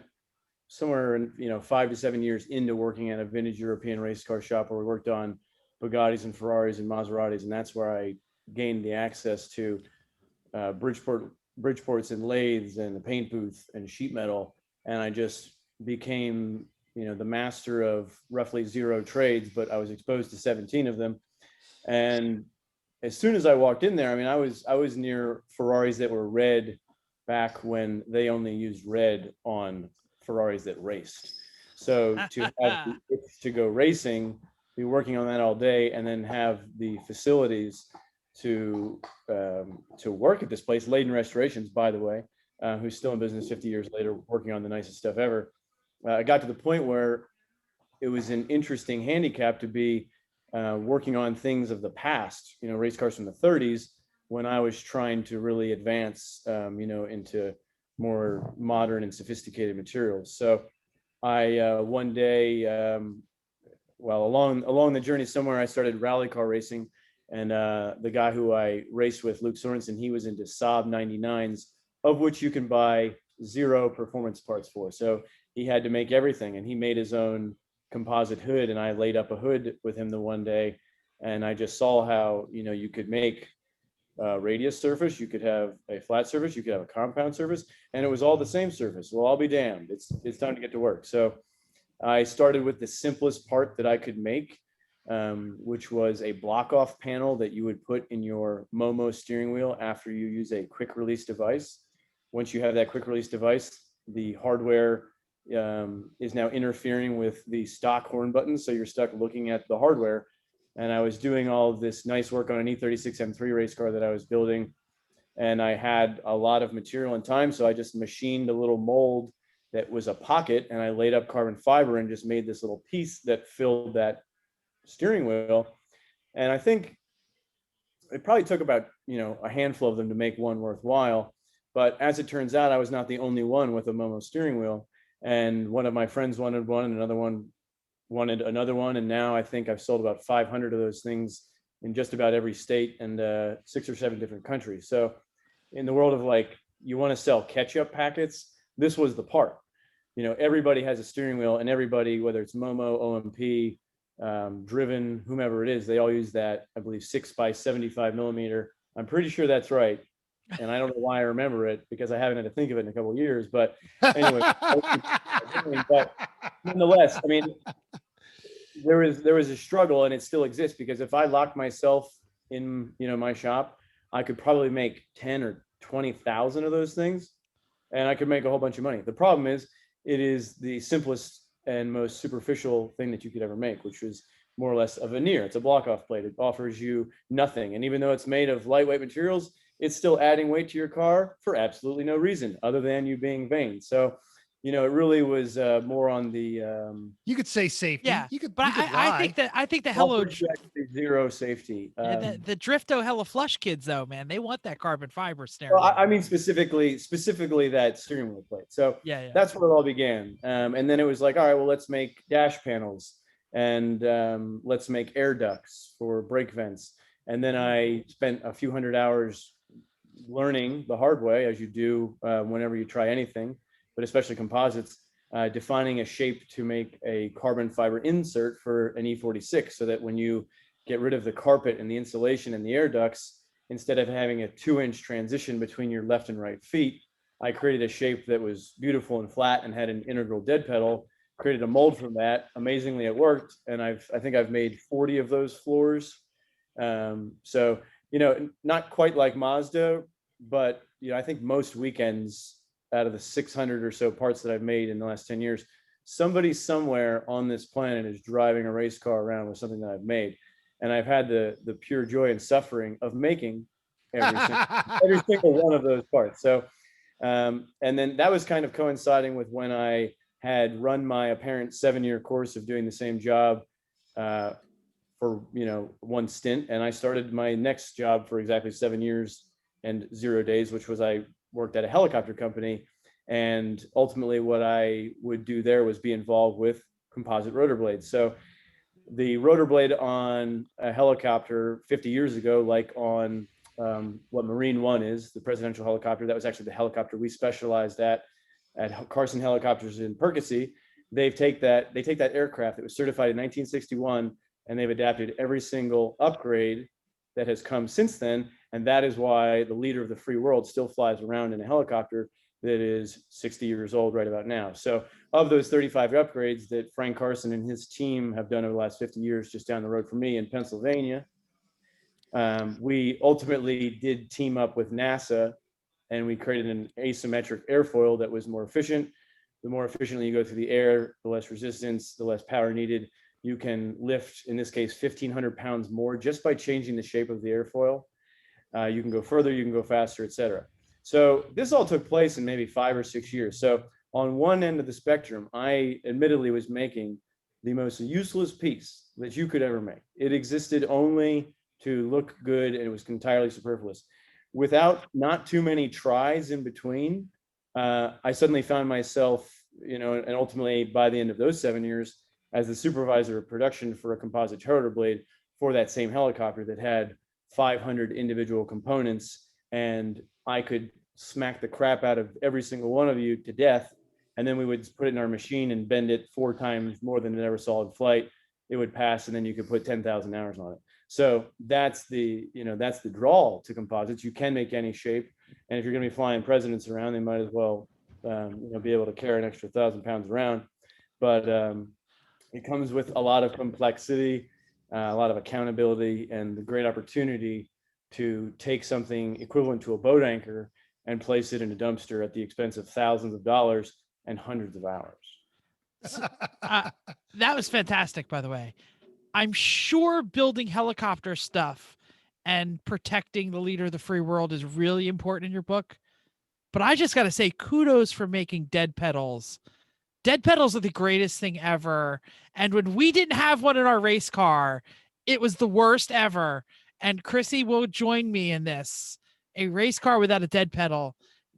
somewhere in 5 to 7 years into working at a vintage European race car shop where we worked on Bugattis and Ferraris and Maseratis, and that's where I gained the access to Bridgeports and lathes and the paint booth and sheet metal, and I just became the master of roughly 0 trades, but I was exposed to 17 of them. And as soon as I walked in there, I mean, I was near Ferraris that were red back when they only used red on Ferraris that raced. So to have the itch to go racing, be working on that all day, and then have the facilities to work at this place, Layden Restorations, by the way, who's still in business 50 years later, working on the nicest stuff ever. I got to the point where it was an interesting handicap to be working on things of the past, you know, race cars from the 30s, when I was trying to really advance, you know, into more modern and sophisticated materials. So I one day, well, along the journey somewhere, I started rally car racing, and the guy who I raced with, Luke Sorensen, he was into Saab 99s, of which you can buy 0 performance parts for. So he had to make everything, and he made his own composite hood, and I laid up a hood with him the one day, and I just saw how, you know, you could make a radius surface, you could have a flat surface, you could have a compound surface, and it was all the same surface. Well, I'll be damned. It's time to get to work. So I started with the simplest part that I could make, which was a block off panel that you would put in your Momo steering wheel after you use a quick release device. Once you have that quick release device, the hardware is now interfering with the stock horn buttons, so you're stuck looking at the hardware. And I was doing all of this nice work on an E46 M3 race car that I was building, and I had a lot of material and time, so I just machined a little mold that was a pocket, and I laid up carbon fiber and just made this little piece that filled that steering wheel. And I think it probably took about, you know, a handful of them to make one worthwhile, but as it turns out, I was not the only one with a Momo steering wheel. And one of my friends wanted one, and another one wanted another one. And now I think I've sold about 500 of those things in just about every state and 6 or 7 different countries. So in the world of, like, you want to sell ketchup packets, this was the part. You know, everybody has a steering wheel, and everybody, whether it's Momo, OMP, Driven, whomever it is, they all use that, I believe, 6x75 millimeter. I'm pretty sure that's right. And I don't know why I remember it, because I haven't had to think of it in a couple of years. But anyway, but nonetheless, I mean, there was a struggle, and it still exists, because if I locked myself in, you know, my shop, I could probably make 10 or 20,000 of those things, and I could make a whole bunch of money. The problem is, it is the simplest and most superficial thing that you could ever make, which was more or less a veneer. It's a block off plate. It offers you nothing. And even though it's made of lightweight materials, it's still adding weight to your car for absolutely no reason other than you being vain. So, you know, it really was more on the you could say safety. Yeah, You could, but you could I think the Hello actually zero safety. the Drifto Hella Flush kids, though, man, they want that carbon fiber steering. Well, I mean specifically that steering wheel plate. So yeah. that's where it all began. And then it was like, all right, well, let's make dash panels, and let's make air ducts for brake vents. And then I spent a few hundred hours learning the hard way, as you do whenever you try anything, but especially composites, defining a shape to make a carbon fiber insert for an E46, so that when you get rid of the carpet and the insulation and the air ducts, instead of having a 2-inch transition between your left and right feet, I created a shape that was beautiful and flat and had an integral dead pedal, created a mold from that. Amazingly, it worked. And I think I've made 40 of those floors. So, you know, not quite like Mazda, but, you know, I think most weekends, out of the 600 or so parts that I've made in the last 10 years, somebody somewhere on this planet is driving a race car around with something that I've made. And I've had the pure joy and suffering of making every single one of those parts. So, and then that was kind of coinciding with when I had run my apparent 7-year course of doing the same job for, you know, one stint. And I started my next job for exactly 7 years and 0 days, which was I worked at a helicopter company. And ultimately what I would do there was be involved with composite rotor blades. So the rotor blade on a helicopter 50 years ago, like on what Marine One is, the presidential helicopter, that was actually the helicopter we specialized at Carson Helicopters in Percy. They take that aircraft that was certified in 1961, and they've adapted every single upgrade that has come since then. And that is why the leader of the free world still flies around in a helicopter that is 60 years old right about now. So of those 35 upgrades that Frank Carson and his team have done over the last 50 years, just down the road from me in Pennsylvania, We ultimately did team up with NASA, and we created an asymmetric airfoil that was more efficient. The more efficiently you go through the air, the less resistance, the less power needed. You can lift, in this case, 1,500 pounds more just by changing the shape of the airfoil. You can go further, you can go faster, et cetera. So this all took place in maybe 5 or 6 years. So on one end of the spectrum, I admittedly was making the most useless piece that you could ever make. It existed only to look good, and it was entirely superfluous. Without not too many tries in between, I suddenly found myself, and ultimately by the end of those 7 years, as the supervisor of production for a composite rotor blade for that same helicopter that had 500 individual components, and I could smack the crap out of every single one of you to death, and then we would put it in our machine and bend it 4 times more than it ever saw in flight. It would pass, and then you could put 10,000 hours on it. So that's the draw to composites. You can make any shape, and if you're going to be flying presidents around, they might as well be able to carry an extra 1,000 pounds around. But it comes with a lot of complexity, a lot of accountability, and the great opportunity to take something equivalent to a boat anchor and place it in a dumpster at the expense of thousands of dollars and hundreds of hours. That was fantastic, by the way. I'm sure building helicopter stuff and protecting the leader of the free world is really important in your book. But I just got to say, kudos for making dead pedals. Dead pedals are the greatest thing ever. And when we didn't have one in our race car, it was the worst ever. And Chrissy will join me in this. A race car without a dead pedal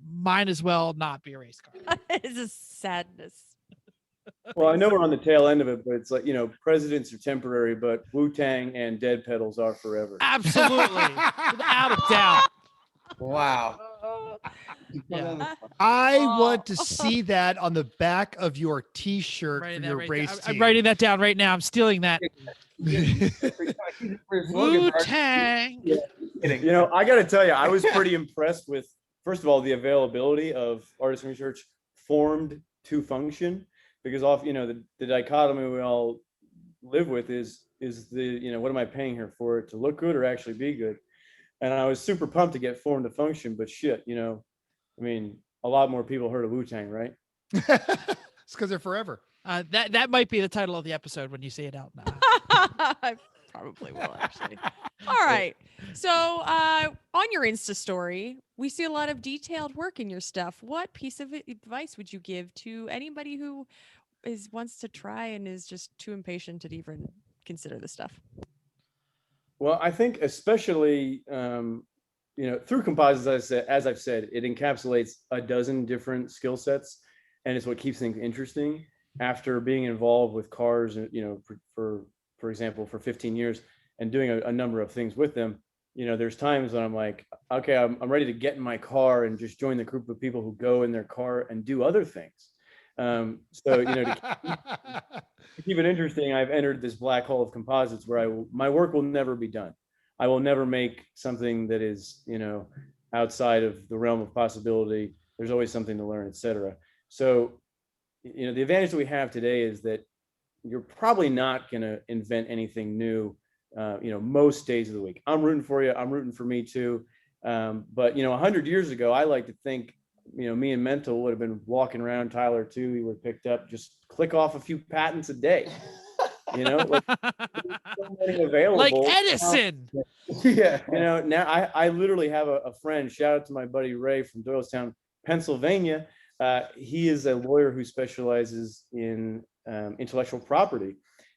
might as well not be a race car. It's a sadness. Well, I know we're on the tail end of it, but it's like, presidents are temporary, but Wu-Tang and dead pedals are forever. Absolutely. Without a doubt. Wow. Yeah. I want to see that on the back of your T-shirt for Writing your that right race down. team. I'm writing that down right now. I'm stealing that. Wu-Tang. I got to tell you, I was pretty impressed with, first of all, the availability of Artisan Research formed to function, because the dichotomy we all live with is the, what am I paying here for, it to look good or actually be good? And I was super pumped to get formed to function, but shit, a lot more people heard of Wu-Tang, right? It's because they're forever. That might be the title of the episode when you say it out now. I probably will, actually. All right. So on your Insta story, we see a lot of detailed work in your stuff. What piece of advice would you give to anybody who wants to try and is just too impatient to even consider this stuff? Well, I think especially, through composites, as I've said, it encapsulates a dozen different skill sets, and it's what keeps things interesting. After being involved with cars, for example, for 15 years and doing a number of things with them, there's times when I'm like, okay, I'm ready to get in my car and just join the group of people who go in their car and do other things. To keep it interesting, I've entered this black hole of composites where my work will never be done. I will never make something that is, outside of the realm of possibility. There's always something to learn, et cetera. So, the advantage that we have today is that you're probably not going to invent anything new, most days of the week. I'm rooting for you. I'm rooting for me too. But 100 years ago, I like to think, me and Mental would have been walking around, Tyler too. We were picked up, just click off a few patents a day. Like, so many available. Like Edison. Yeah. Now I literally have a friend, shout out to my buddy Ray from Doylestown, Pennsylvania. He is a lawyer who specializes in intellectual property.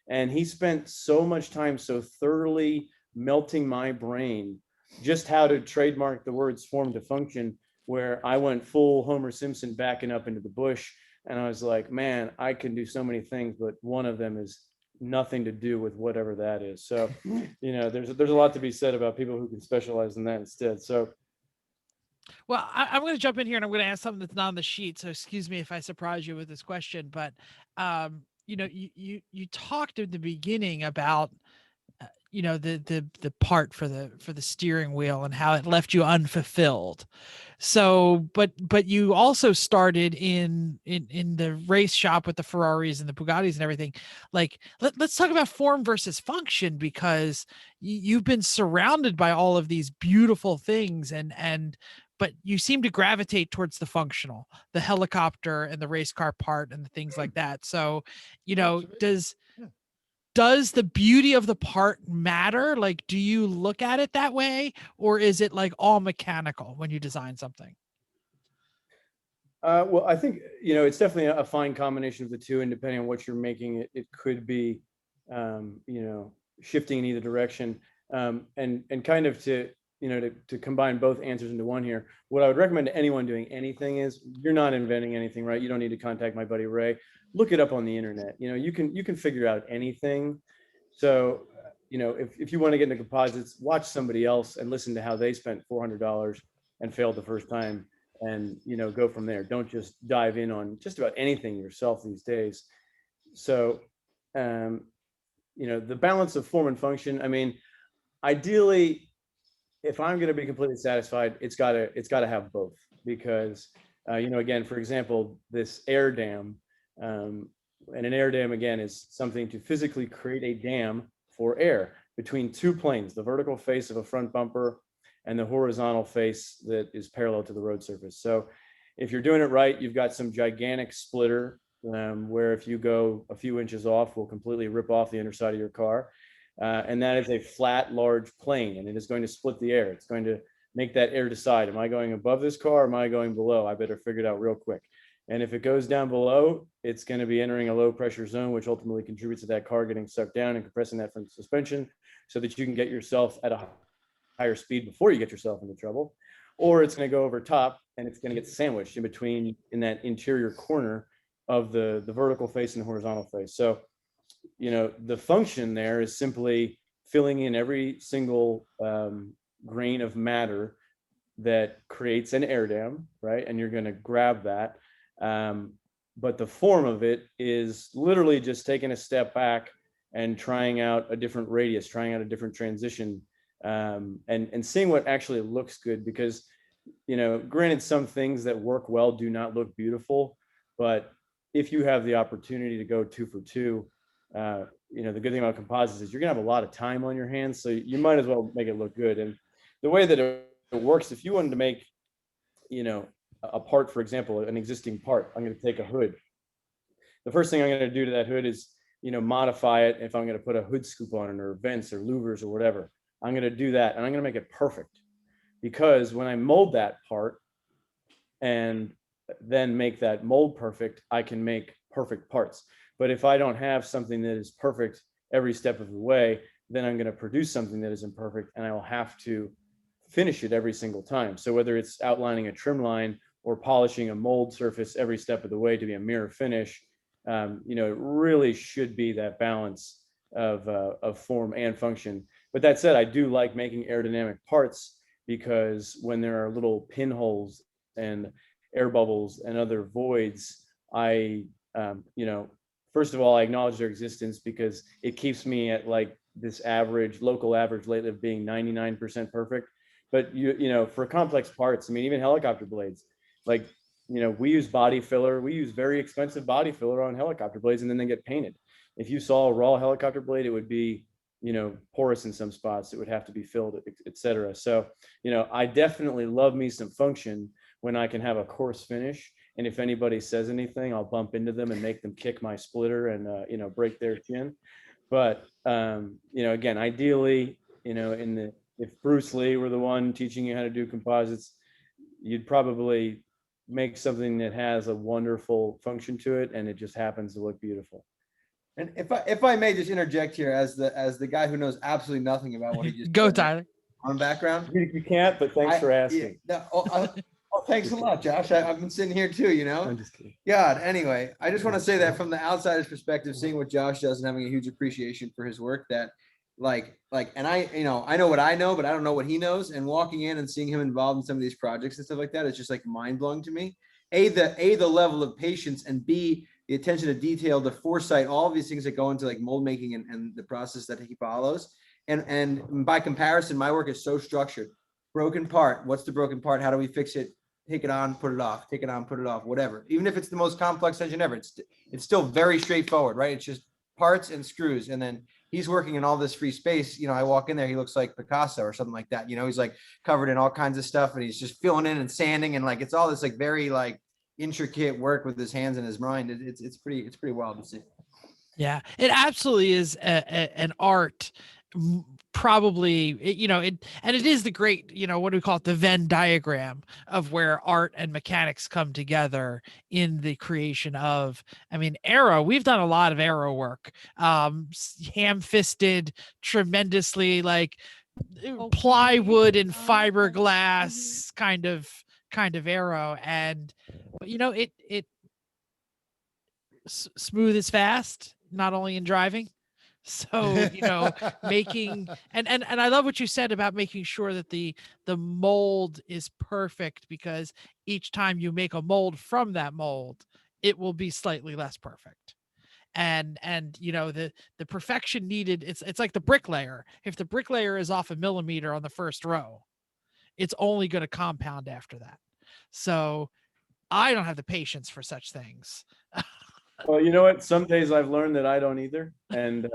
And he spent so much time so thoroughly melting my brain just how to trademark the words form to function, where I went full Homer Simpson backing up into the bush. And I was like, man, I can do so many things, but one of them is nothing to do with whatever that is. So, there's a lot to be said about people who can specialize in that instead. So, well, I'm going to jump in here and I'm going to ask something that's not on the sheet. So excuse me if I surprise you with this question, but you talked at the beginning about you know, the part for the steering wheel and how it left you unfulfilled. So, but you also started in the race shop with the Ferraris and the Bugattis and everything. Like, let's talk about form versus function, because you've been surrounded by all of these beautiful things, but you seem to gravitate towards the functional, the helicopter and the race car part and the things like that. So, you know, does the beauty of the part matter? Like, do you look at it that way, or is it like all mechanical when you design something? Well, I think, you know, it's definitely a fine combination of the two, and depending on what you're making, it could be, you know, shifting in either direction. And kind of to, you know, to combine both answers into one here, what I would recommend to anyone doing anything is, you're not inventing anything, right? You don't need to contact my buddy Ray. Look it up on the internet. You know, you can figure out anything. So, you know, if you want to get into composites, watch somebody else and listen to how they spent $400 and failed the first time, and, you know, go from there. Don't just dive in on just about anything yourself these days. So, you know, the balance of form and function, I mean, ideally, if I'm going to be completely satisfied, it's got to have both, because, you know, again, for example, this air dam, and an air dam, again, is something to physically create a dam for air between two planes, the vertical face of a front bumper and the horizontal face that is parallel to the road surface. So if you're doing it right, you've got some gigantic splitter, where if you go a few inches off, will completely rip off the underside of your car. And that is a flat, large plane, and it is going to split the air. It's going to make that air decide, am I going above this car, or am I going below? I better figure it out real quick. And if it goes down below, it's going to be entering a low pressure zone, which ultimately contributes to that car getting sucked down and compressing that front suspension, so that you can get yourself at a higher speed before you get yourself into trouble. Or it's going to go over top, and it's going to get sandwiched in between, in that interior corner of the vertical face and the horizontal face. So, you know, the function there is simply filling in every single grain of matter that creates an air dam, right? And you're going to grab that. But the form of it is literally just taking a step back and trying out a different radius, trying out a different transition, and seeing what actually looks good. Because, you know, granted, some things that work well do not look beautiful, but if you have the opportunity to go 2 for 2, you know, the good thing about composites is you're gonna have a lot of time on your hands, so you might as well make it look good. And the way that it works, if you wanted to make, you know, a part, for example, an existing part, I'm going to take a hood. The first thing I'm going to do to that hood is, you know, modify it. If I'm going to put a hood scoop on it, or vents or louvers or whatever, I'm going to do that, and I'm going to make it perfect. Because when I mold that part and then make that mold perfect, I can make perfect parts. But if I don't have something that is perfect every step of the way, then I'm going to produce something that is imperfect, and I will have to finish it every single time. So whether it's outlining a trim line or polishing a mold surface every step of the way to be a mirror finish, you know, it really should be that balance of form and function. But that said, I do like making aerodynamic parts, because when there are little pinholes and air bubbles and other voids, I, you know, first of all, I acknowledge their existence, because it keeps me at like this average, local average lately of being 99% perfect. But you know, for complex parts, I mean, even helicopter blades, like, you know, we use body filler. We use very expensive body filler on helicopter blades, and then they get painted. If you saw a raw helicopter blade, it would be, you know, porous in some spots. It would have to be filled, etc. So, you know, I definitely love me some function when I can have a coarse finish. And if anybody says anything, I'll bump into them and make them kick my splitter and, you know, break their chin. But, you know, again, ideally, you know, if Bruce Lee were the one teaching you how to do composites, you'd probably make something that has a wonderful function to it, and it just happens to look beautiful. And if I may just interject here, as the guy who knows absolutely nothing about what he just Go, said Tyler. on background. You can't, but thanks for asking. Yeah, thanks a lot, Josh. I've been sitting here too, you know. I'm just kidding. God, anyway, I just want to say that from the outsider's perspective, seeing what Josh does and having a huge appreciation for his work, that and I, you know, I know what I know, but I don't know what he knows. And walking in and seeing him involved in some of these projects and stuff like that, it's just like mind blowing to me. The level of patience, and B, the attention to detail, the foresight, all of these things that go into like mold making and the process that he follows. And by comparison, my work is so structured. Broken part, what's the broken part? How do we fix it? Take it on, put it off, take it on, put it off, whatever. Even if it's the most complex engine ever, it's still very straightforward, right? It's just parts and screws. And then he's working in all this free space. I walk in there, he looks like Picasso or something like that. He's like covered in all kinds of stuff, and he's just filling in and sanding, and like it's all this like very like intricate work with his hands and his mind. It's pretty wild to see. Yeah, it absolutely is an art. Probably, and it is the great, what do we call it? The Venn diagram of where art and mechanics come together in the creation of, aero. We've done a lot of aero work, ham-fisted, tremendously like plywood and fiberglass kind of aero, and it smooth is fast, not only in driving. So, making, and I love what you said about making sure that the mold is perfect, because each time you make a mold from that mold, it will be slightly less perfect. And the perfection needed, it's like the bricklayer. If the bricklayer is off a millimeter on the first row, it's only going to compound after that. So I don't have the patience for such things. Well, you know what? Some days I've learned that I don't either, and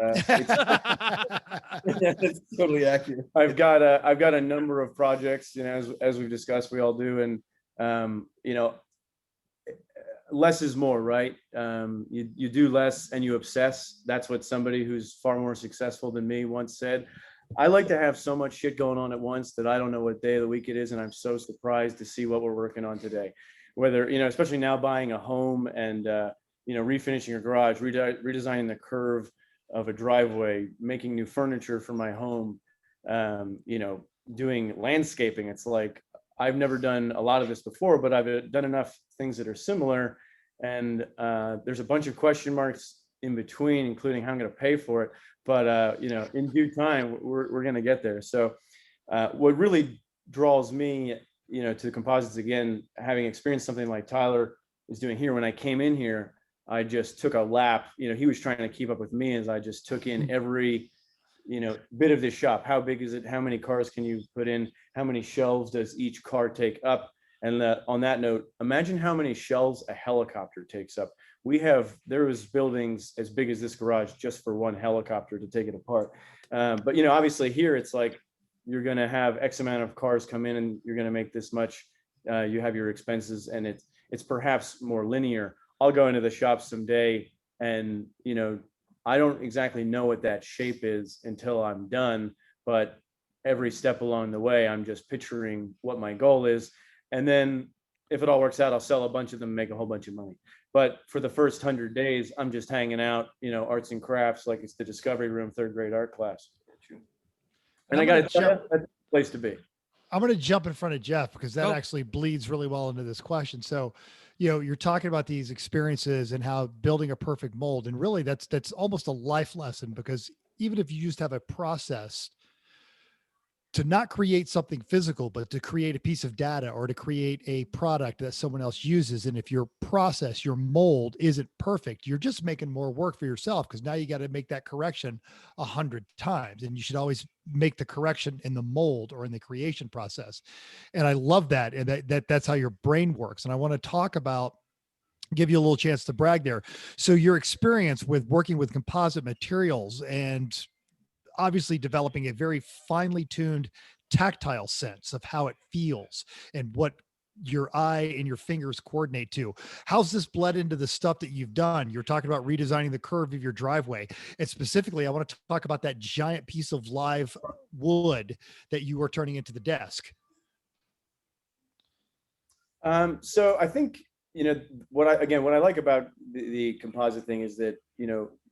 It's totally accurate. I've got a number of projects, as we've discussed, we all do, and less is more, right? You do less and you obsess. That's what somebody who's far more successful than me once said. I like to have so much shit going on at once that I don't know what day of the week it is, and I'm so surprised to see what we're working on today. Whether, especially now buying a home and refinishing a garage, redesigning the curve of a driveway, making new furniture for my home, doing landscaping. It's like, I've never done a lot of this before, but I've done enough things that are similar. And there's a bunch of question marks in between, including how I'm going to pay for it. But, in due time, we're going to get there. So what really draws me, to the composites, again, having experienced something like Tyler is doing here. When I came in here, I just took a lap. He was trying to keep up with me as I just took in every, bit of this shop. How big is it? How many cars can you put in? How many shelves does each car take up? And on that note, imagine how many shelves a helicopter takes up. There was buildings as big as this garage just for one helicopter to take it apart. But, obviously here it's like, you're going to have X amount of cars come in and you're going to make this much. You have your expenses, and it's perhaps more linear. I'll go into the shop someday and, I don't exactly know what that shape is until I'm done, but every step along the way, I'm just picturing what my goal is. And then if it all works out, I'll sell a bunch of them and make a whole bunch of money. But for the first 100 days, I'm just hanging out, arts and crafts, like it's the Discovery Room, third grade art class. And I got to tell you, that's the place to be. I'm going to jump in front of Jeff because that Oh. actually bleeds really well into this question. So, you're talking about these experiences and how building a perfect mold, and really that's almost a life lesson, because even if you just have a process to not create something physical, but to create a piece of data or to create a product that someone else uses. And if your process, your mold isn't perfect, you're just making more work for yourself, because now you got to make that correction 100 times. And you should always make the correction in the mold or in the creation process. And I love that. And that's how your brain works. And I want to give you a little chance to brag there. So your experience with working with composite materials and obviously developing a very finely tuned tactile sense of how it feels and what your eye and your fingers coordinate to. How's this bled into the stuff that you've done? You're talking about redesigning the curve of your driveway. And specifically, I want to talk about that giant piece of live wood that you were turning into the desk. So I think, what I like about the composite thing is that,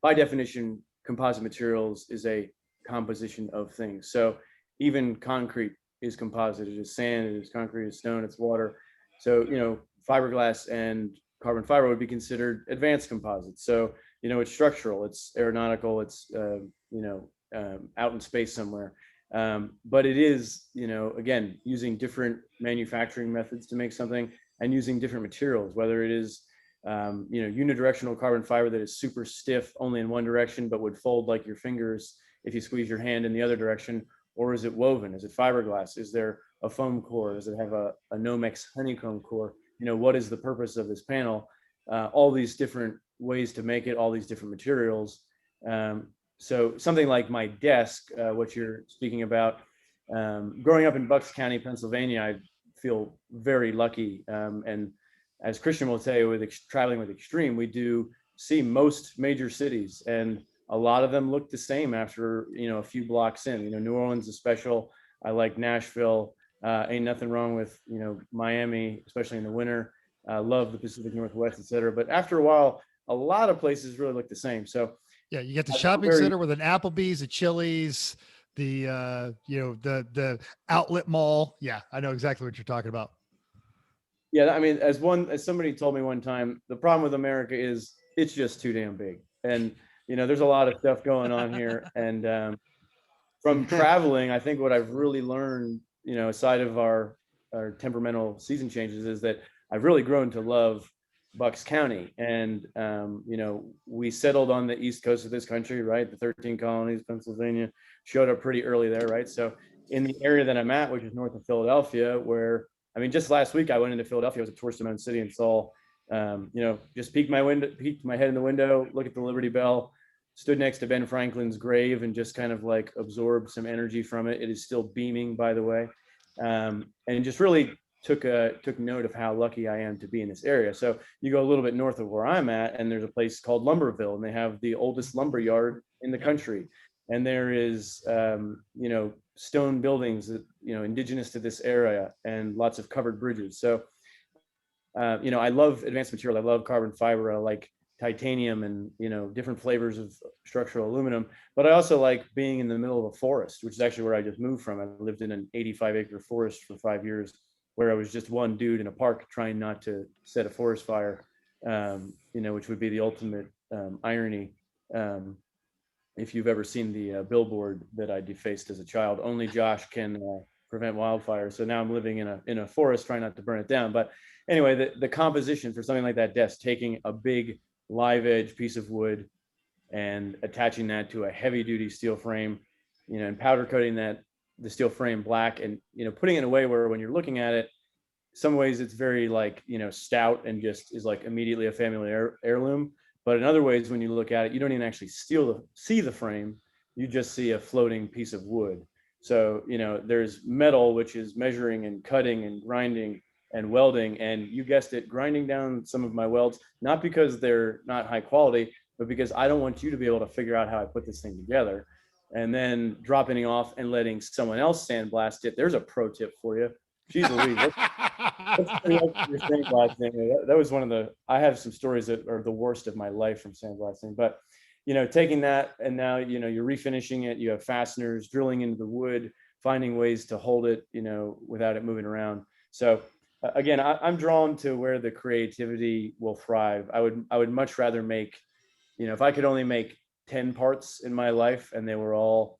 by definition, composite materials is a composition of things. So even concrete is composite. It is sand, it is concrete, it's stone, it's water. So, fiberglass and carbon fiber would be considered advanced composites. So, it's structural, it's aeronautical, it's, out in space somewhere. But it is, again, using different manufacturing methods to make something and using different materials, whether it is, unidirectional carbon fiber that is super stiff only in one direction, but would fold like your fingers if you squeeze your hand in the other direction, or is it woven? Is it fiberglass? Is there a foam core? Does it have a Nomex honeycomb core? What is the purpose of this panel? All these different ways to make it, all these different materials. So something like my desk, what you're speaking about, growing up in Bucks County, Pennsylvania, I feel very lucky. And as Christian will tell you, with traveling with Extreme, we do see most major cities, and a lot of them look the same after a few blocks in. New Orleans is special. I like Nashville. Ain't nothing wrong with Miami, especially in the winter. Love the Pacific Northwest, etc. But after a while, a lot of places really look the same. So yeah, you get the shopping center with an Applebee's, a Chili's, the the outlet mall. Yeah, I know exactly what you're talking about. Yeah, I mean, as somebody told me one time, the problem with America is it's just too damn big, and there's a lot of stuff going on here. And from traveling, I think what I've really learned, aside of our temperamental season changes, is that I've really grown to love Bucks County. And we settled on the east coast of this country, right? The 13 colonies, Pennsylvania showed up pretty early there, right? So in the area that I'm at, which is north of Philadelphia, where just last week I went into Philadelphia. I was a tourist in my own city and saw, just peeked my head in the window, look at the Liberty Bell, stood next to Ben Franklin's grave, and just kind of like absorbed some energy from it. It is still beaming, by the way, and just really took note of how lucky I am to be in this area. So you go a little bit north of where I'm at, and there's a place called Lumberville, and they have the oldest lumber yard in the country. And there is, stone buildings that, indigenous to this area, and lots of covered bridges. So, I love advanced material. I love carbon fiber. I like titanium and, different flavors of structural aluminum. But I also like being in the middle of a forest, which is actually where I just moved from. I lived in an 85-acre forest for 5 years, where I was just one dude in a park trying not to set a forest fire, which would be the ultimate irony. If you've ever seen the billboard that I defaced as a child, only Josh can prevent wildfires. So now I'm living in a forest, trying not to burn it down. But anyway, the composition for something like that desk, taking a big live edge piece of wood and attaching that to a heavy duty steel frame, and powder coating the steel frame black, and putting it in a way where when you're looking at it, some ways it's very like stout and just is like immediately a family heirloom. But in other ways, when you look at it, you don't even actually see the frame. You just see a floating piece of wood. So, there's metal, which is measuring and cutting and grinding and welding. And you guessed it, grinding down some of my welds, not because they're not high quality, but because I don't want you to be able to figure out how I put this thing together. And then dropping it off and letting someone else sandblast it. There's a pro tip for you. Jeez Louise. That was one of I have some stories that are the worst of my life from sandblasting, but taking that, and now you're refinishing it, you have fasteners, drilling into the wood, finding ways to hold it without it moving around. So again, I'm drawn to where the creativity will thrive. I would much rather make, if I could only make 10 parts in my life and they were all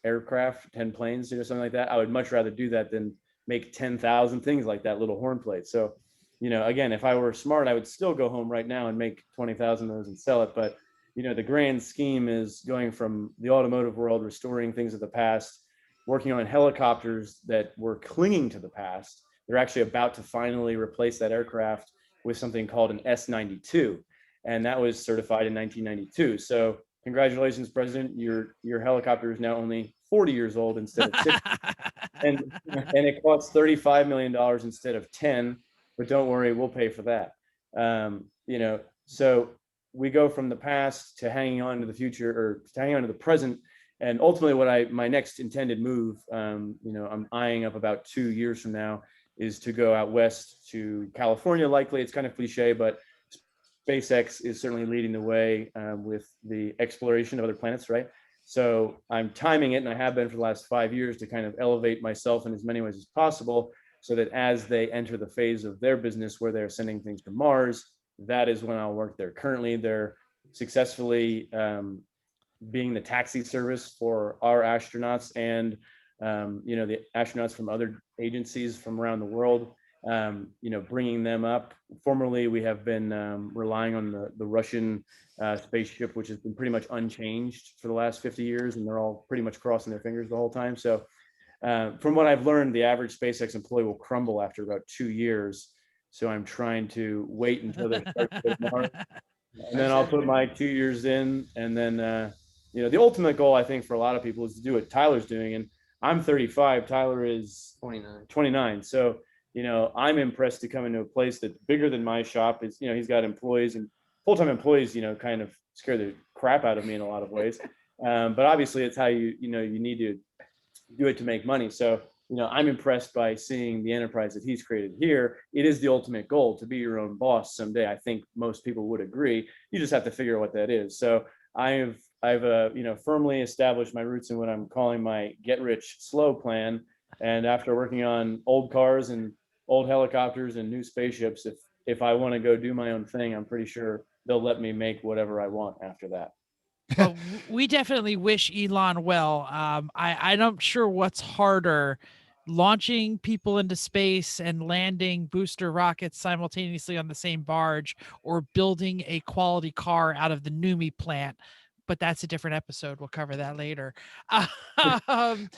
aircraft, 10 planes, something like that, I would much rather do that than make 10,000 things like that little horn plate. So, again, if I were smart, I would still go home right now and make 20,000 of those and sell it. But, the grand scheme is going from the automotive world, restoring things of the past, working on helicopters that were clinging to the past. They're actually about to finally replace that aircraft with something called an S-92. And that was certified in 1992. So congratulations, President. Your helicopter is now only 40 years old instead of 60. and it costs $35 million instead of 10, but don't worry, we'll pay for that. So we go from the past to hanging on to the future, or to hanging on to the present. And ultimately my next intended move, I'm eyeing up about 2 years from now, is to go out west to California. Likely, it's kind of cliche, but SpaceX is certainly leading the way with the exploration of other planets, right? So I'm timing it, and I have been for the last 5 years, to kind of elevate myself in as many ways as possible, so that as they enter the phase of their business where they're sending things to Mars, that is when I'll work there. Currently, they're successfully being the taxi service for our astronauts and the astronauts from other agencies from around the world. bringing them up. Formerly, we have been relying on the Russian spaceship, which has been pretty much unchanged for the last 50 years, and they're all pretty much crossing their fingers the whole time. So from what I've learned, the average SpaceX employee will crumble after about 2 years. So I'm trying to wait until they start to get Mars, and then I'll put my 2 years in, and then the ultimate goal, I think, for a lot of people is to do what Tyler's doing. And I'm 35, Tyler is 29. So I'm impressed to come into a place that's bigger than my shop. It's he's got employees, and full-time employees kind of scare the crap out of me in a lot of ways, but obviously it's how you need to do it to make money. So I'm impressed by seeing the enterprise that he's created here. It is the ultimate goal to be your own boss someday. I think most people would agree. You just have to figure out what that is. So I've firmly established my roots in what I'm calling my get rich slow plan. And after working on old cars and old helicopters and new spaceships, if I want to go do my own thing, I'm pretty sure they'll let me make whatever I want after that. Well, we definitely wish Elon well. I'm not sure what's harder, launching people into space and landing booster rockets simultaneously on the same barge, or building a quality car out of the NUMMI plant. But that's a different episode. We'll cover that later.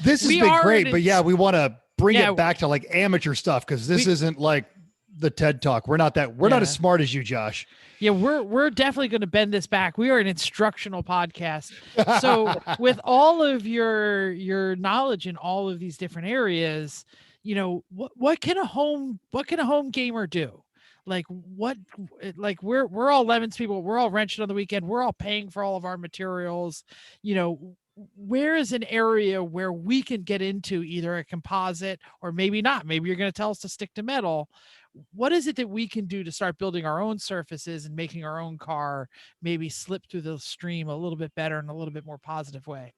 This has been great, but yeah, we want to bring it back to like amateur stuff, because this isn't like the TED Talk. We're not as smart as you, Josh. Yeah, we're definitely going to bend this back. We are an instructional podcast. So with all of your knowledge in all of these different areas, what can a home gamer do? Like we're all Lemons people. We're all wrenching on the weekend. We're all paying for all of our materials. Where is an area where we can get into either a composite or maybe not? Maybe you're going to tell us to stick to metal. What is it that we can do to start building our own surfaces and making our own car maybe slip through the stream a little bit better in a little bit more positive way?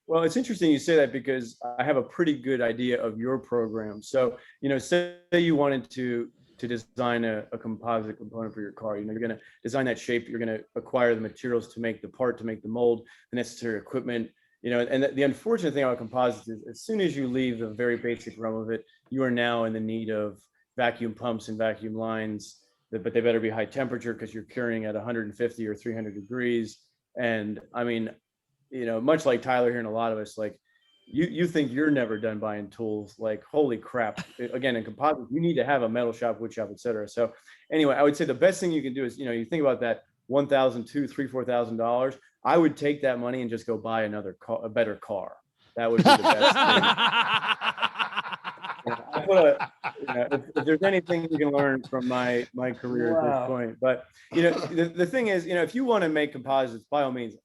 Well, it's interesting you say that, because I have a pretty good idea of your program. So, say you wanted to design a composite component for your car. You're going to design that shape. You're going to acquire the materials to make the part, to make the mold, the necessary equipment. And the unfortunate thing about composites is, as soon as you leave the very basic realm of it, you are now in the need of vacuum pumps and vacuum lines, but they better be high temperature, because you're curing at 150 or 300 degrees. And I mean, much like Tyler here and a lot of us, like you think you're never done buying tools. Like, holy crap. Again, in composites, you need to have a metal shop, wood shop, etc. So anyway, I would say the best thing you can do is, you think about that $1,000, $2,000, $3,000, $4,000. I would take that money and just go buy another car, a better car. That would be the best thing. If there's anything you can learn from my career at this point. But the thing is, if you want to make composites, by all means,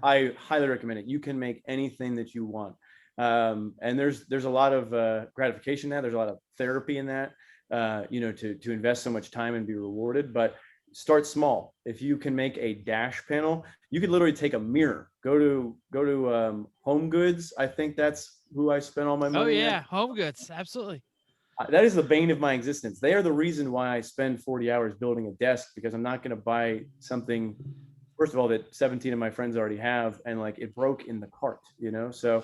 I highly recommend it. You can make anything that you want, and there's a lot of gratification in that. There's a lot of therapy in that. To invest so much time and be rewarded. But start small. If you can make a dash panel, you could literally take a mirror. Go to Home Goods. I think that's who I spent all my money. Oh yeah, at. Home Goods, absolutely. That is the bane of my existence. They are the reason why I spend 40 hours building a desk, because I'm not going to buy something, first of all, that 17 of my friends already have, and like it broke in the cart. So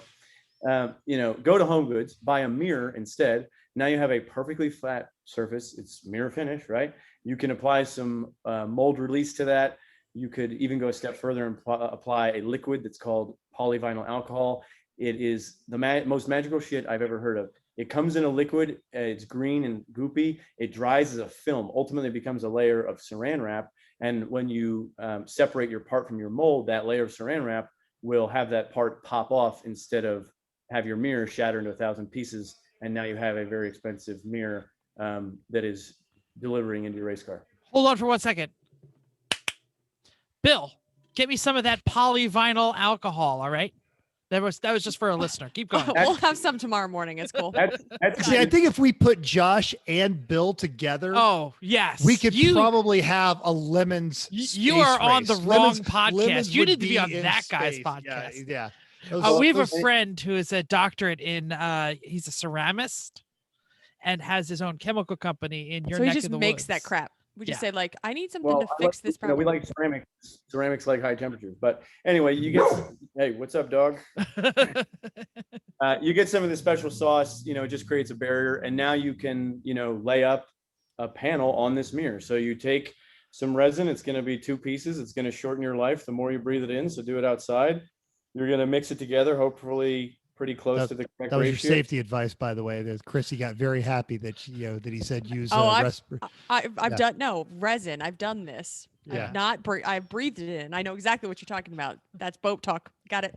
go to Home Goods, buy a mirror instead. Now you have a perfectly flat surface. It's mirror finish, right? You can apply some mold release to that. You could even go a step further and apply a liquid that's called polyvinyl alcohol. It is the most magical shit I've ever heard of. It comes in a liquid. It's green and goopy. It dries as a film. Ultimately, it becomes a layer of saran wrap. And when you separate your part from your mold, that layer of saran wrap will have that part pop off instead of have your mirror shatter into 1,000 pieces. And now you have a very expensive mirror that is delivering into your race car. Hold on for 1 second. Bill, get me some of that polyvinyl alcohol, all right? That was just for a listener. Keep going. We'll have some tomorrow morning. It's cool. See, I think if we put Josh and Bill together, oh yes, we could probably have a Lemons. You are on the wrong podcast. You need to be on that guy's podcast. Yeah. We have a friend who is a doctorate in. He's a ceramist and has his own chemical company in your neck of the woods. So he just makes that crap. We just say like, I need something to fix this problem. We like ceramics. Ceramics like high temperatures. But anyway, you get. Hey, what's up, dog? You get some of the special sauce, you know, it just creates a barrier. And now you can, you know, lay up a panel on this mirror. So you take some resin, it's going to be 2 pieces. It's going to shorten your life the more you breathe it in. So do it outside. You're going to mix it together, hopefully pretty close to the correct That was ratio. your safety advice, by the way. That Chrissy got very happy that that he said use I've yeah. done resin. I've done this. Yeah. I've breathed it in. I know exactly what you're talking about. That's boat talk. Got it.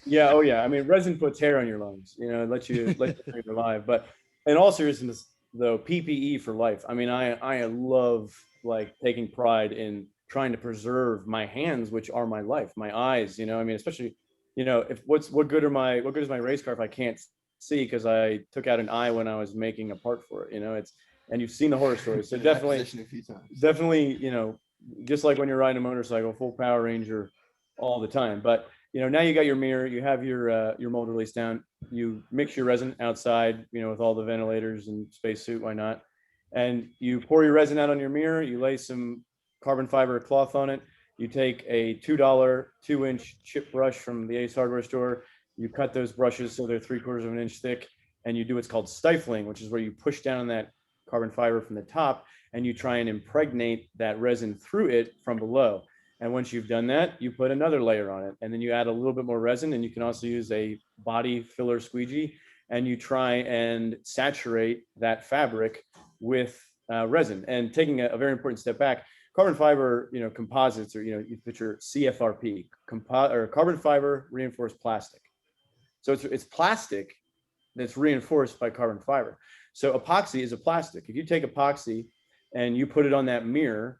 Yeah. Oh yeah. I mean, resin puts hair on your lungs, you know, let you breathe alive. But in all seriousness, though, PPE for life. I mean, I love like taking pride in trying to preserve my hands, which are my life, my eyes, you know, I mean, especially, you know, if what good is my race car if I can't see because I took out an eye when I was making a part for it, you know, and you've seen the horror stories. So definitely, you know, just like when you're riding a motorcycle, full Power Ranger all the time. But you know, now you got your mirror, you have your mold release down, you mix your resin outside, you know, with all the ventilators and spacesuit, why not? And you pour your resin out on your mirror, you lay some carbon fiber cloth on it, you take a $2 2-inch chip brush from the Ace hardware store, you cut those brushes so they're 3/4 of an inch thick, and you do what's called stifling, which is where you push down that carbon fiber from the top and you try and impregnate that resin through it from below. And once you've done that, you put another layer on it, and then you add a little bit more resin, and you can also use a body filler squeegee, and you try and saturate that fabric with resin. And taking a very important step back, carbon fiber, you know, composites, or, you know, you picture CFRP, or carbon fiber reinforced plastic. So it's plastic that's reinforced by carbon fiber. So epoxy is a plastic. If you take epoxy and you put it on that mirror,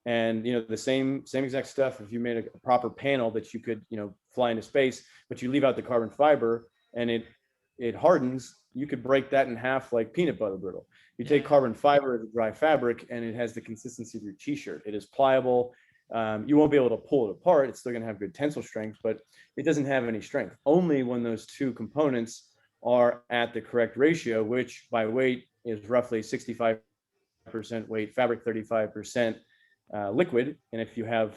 and you know, the same exact stuff, if you made a proper panel that you could, you know, fly into space, but you leave out the carbon fiber and it hardens, you could break that in half like peanut butter brittle. You take carbon fiber as a dry fabric and it has the consistency of your t-shirt. It is pliable. You won't be able to pull it apart. It's still going to have good tensile strength, but it doesn't have any strength. Only when those two components are at the correct ratio, which by weight is roughly 65% weight fabric, 35% liquid. And if you have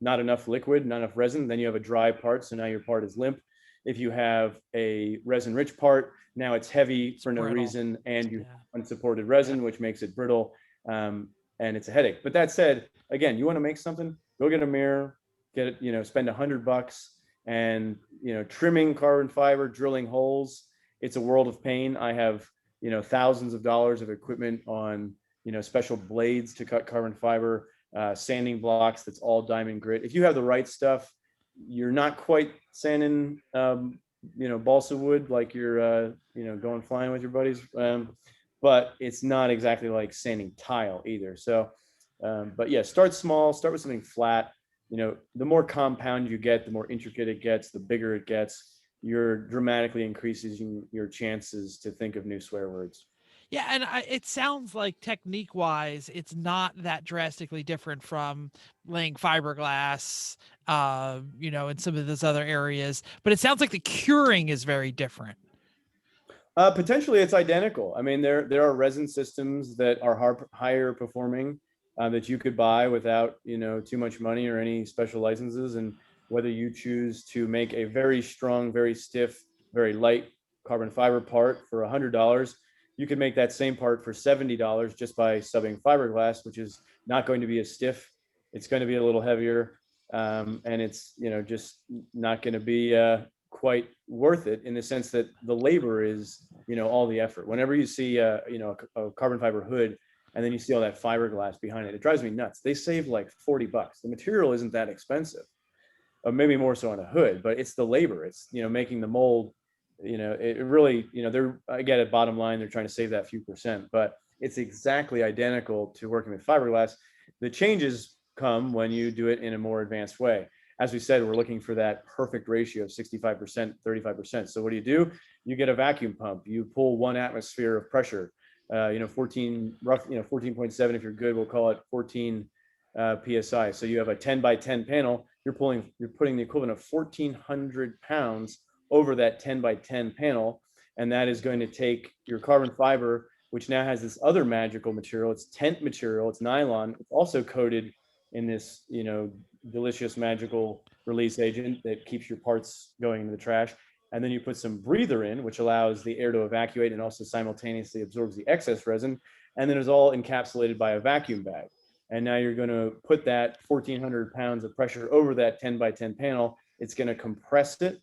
not enough liquid, not enough resin, then you have a dry part. So now your part is limp. If you have a resin rich part, now it's heavy for no reason, and you have unsupported resin, which makes it brittle, and it's a headache. But that said, again, you want to make something, go get a mirror, get it, you know, spend $100, and, you know, trimming carbon fiber, drilling holes, it's a world of pain. I have, you know, thousands of dollars of equipment on, you know, special blades to cut carbon fiber, sanding blocks that's all diamond grit. If you have the right stuff, you're not quite sanding, you know, balsa wood like you're, you know, going flying with your buddies, but it's not exactly like sanding tile either. So, but yeah, start small, start with something flat. You know, the more compound you get, the more intricate it gets, the bigger it gets, you're dramatically increases your chances to think of new swear words. Yeah, and it sounds like technique-wise, it's not that drastically different from laying fiberglass, you know, in some of those other areas. But it sounds like the curing is very different. Potentially, it's identical. I mean, there are resin systems that are higher performing that you could buy without, you know, too much money or any special licenses. And whether you choose to make a very strong, very stiff, very light carbon fiber part for $100, you could make that same part for $70 just by subbing fiberglass, which is not going to be as stiff. It's going to be a little heavier, and it's, you know, just not going to be quite worth it in the sense that the labor is, you know, all the effort. Whenever you see, you know, a carbon fiber hood, and then you see all that fiberglass behind it, it drives me nuts. They save like $40. The material isn't that expensive, maybe more so on a hood, but it's the labor. It's, you know, making the mold. You know, it really, you know, I get it, bottom line, they're trying to save that few percent, but it's exactly identical to working with fiberglass. The changes come when you do it in a more advanced way. As we said, we're looking for that perfect ratio of 65%, 35%. So what do? You get a vacuum pump, you pull 1 atmosphere of pressure, you know, 14.7, if you're good, we'll call it 14 PSI. So you have a 10 by 10 panel, you're putting the equivalent of 1,400 pounds over that 10 by 10 panel. And that is going to take your carbon fiber, which now has this other magical material. It's tent material, it's nylon. It's also coated in this, you know, delicious magical release agent that keeps your parts going into the trash. and then you put some breather in, which allows the air to evacuate and also simultaneously absorbs the excess resin. And then it's all encapsulated by a vacuum bag. And now you're going to put that 1,400 pounds of pressure over that 10 by 10 panel. It's going to compress it.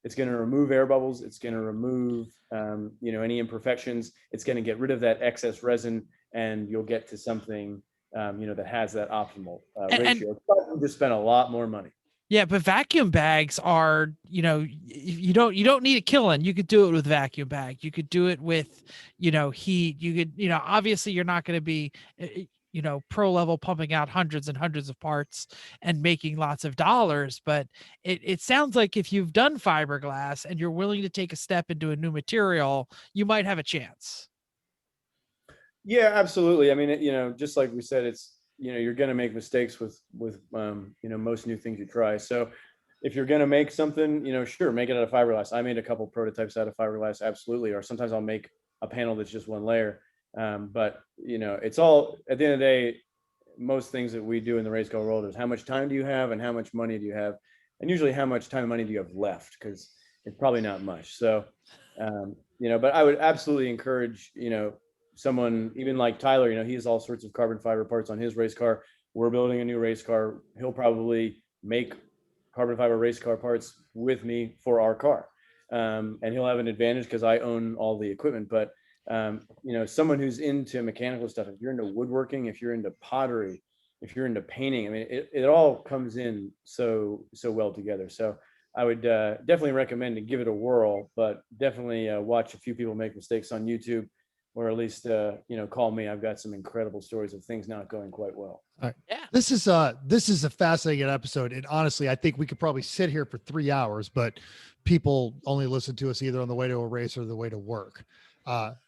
It's going to remove air bubbles. It's going to remove, any imperfections. It's going to get rid of that excess resin, and you'll get to something, that has that optimal ratio. But you just spend a lot more money. Yeah, but vacuum bags are, you don't need a kiln. You could do it with vacuum bag. You could do it with, heat. You could, obviously you're not going to be, pro level pumping out hundreds and hundreds of parts and making lots of dollars. But it sounds like if you've done fiberglass and you're willing to take a step into a new material, you might have a chance. Yeah, absolutely. I mean, just like we said, it's, you're going to make mistakes with most new things you try. So if you're going to make something, sure, make it out of fiberglass. I made a couple prototypes out of fiberglass. Absolutely. Or sometimes I'll make a panel that's just one layer. But it's all, at the end of the day, most things that we do in the race car world is how much time do you have and how much money do you have? And usually how much time and money do you have left? Because it's probably not much. So, but I would absolutely encourage, someone even like Tyler, he has all sorts of carbon fiber parts on his race car. We're building a new race car. He'll probably make carbon fiber race car parts with me for our car. And he'll have an advantage because I own all the equipment. But, someone who's into mechanical stuff, if you're into woodworking, if you're into pottery, if you're into painting, I mean, it all comes in so well together. So I would definitely recommend to give it a whirl, but definitely watch a few people make mistakes on YouTube. Or at least, call me. I've got some incredible stories of things not going quite well. All right. Yeah. This is a fascinating episode. And honestly, I think we could probably sit here for 3 hours, but people only listen to us either on the way to a race or the way to work.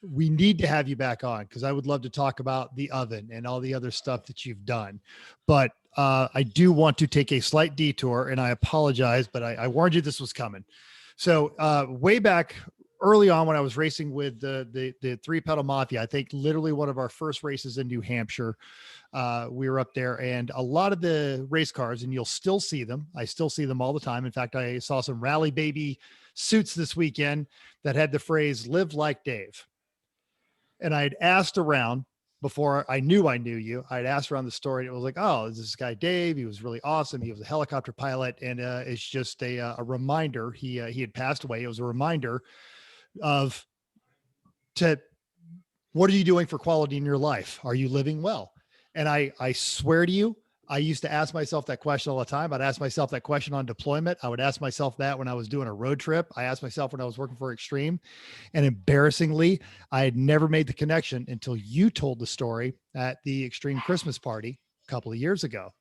We need to have you back on because I would love to talk about the oven and all the other stuff that you've done. But I do want to take a slight detour, and I apologize, but I warned you this was coming. So way back early on when I was racing with the three pedal mafia, I think literally one of our first races in New Hampshire, we were up there, and a lot of the race cars, and you'll still see them. I still see them all the time. In fact, I saw some Rally Baby suits this weekend that had the phrase "Live like Dave." And I had asked around before I knew you. I'd asked around the story. And it was like, oh, this is this guy, Dave. He was really awesome. He was a helicopter pilot. And it's just a reminder. He had passed away. It was a reminder of what are you doing for quality in your life? Are you living well? And I swear to you, I used to ask myself that question all the time. I'd ask myself that question on deployment. I would ask myself that when I was doing a road trip. I asked myself when I was working for Extreme. And embarrassingly, I had never made the connection until you told the story at the Extreme Christmas party a couple of years ago.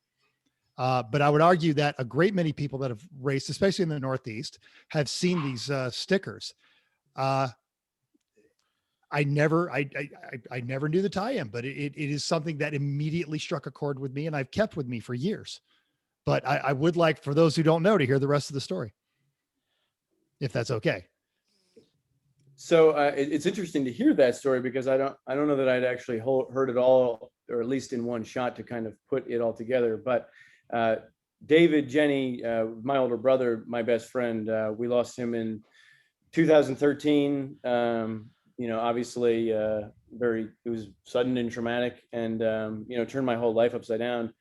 But I would argue that a great many people that have raced, especially in the Northeast, have seen these stickers. I never knew the tie-in, but it is something that immediately struck a chord with me, and I've kept with me for years. But I would like, for those who don't know, to hear the rest of the story, if that's okay. So it's interesting to hear that story because I don't know that I'd actually heard it all, or at least in one shot to kind of put it all together. But David, Jenny, my older brother, my best friend, we lost him in 2013. Obviously it was sudden and traumatic, and turned my whole life upside down.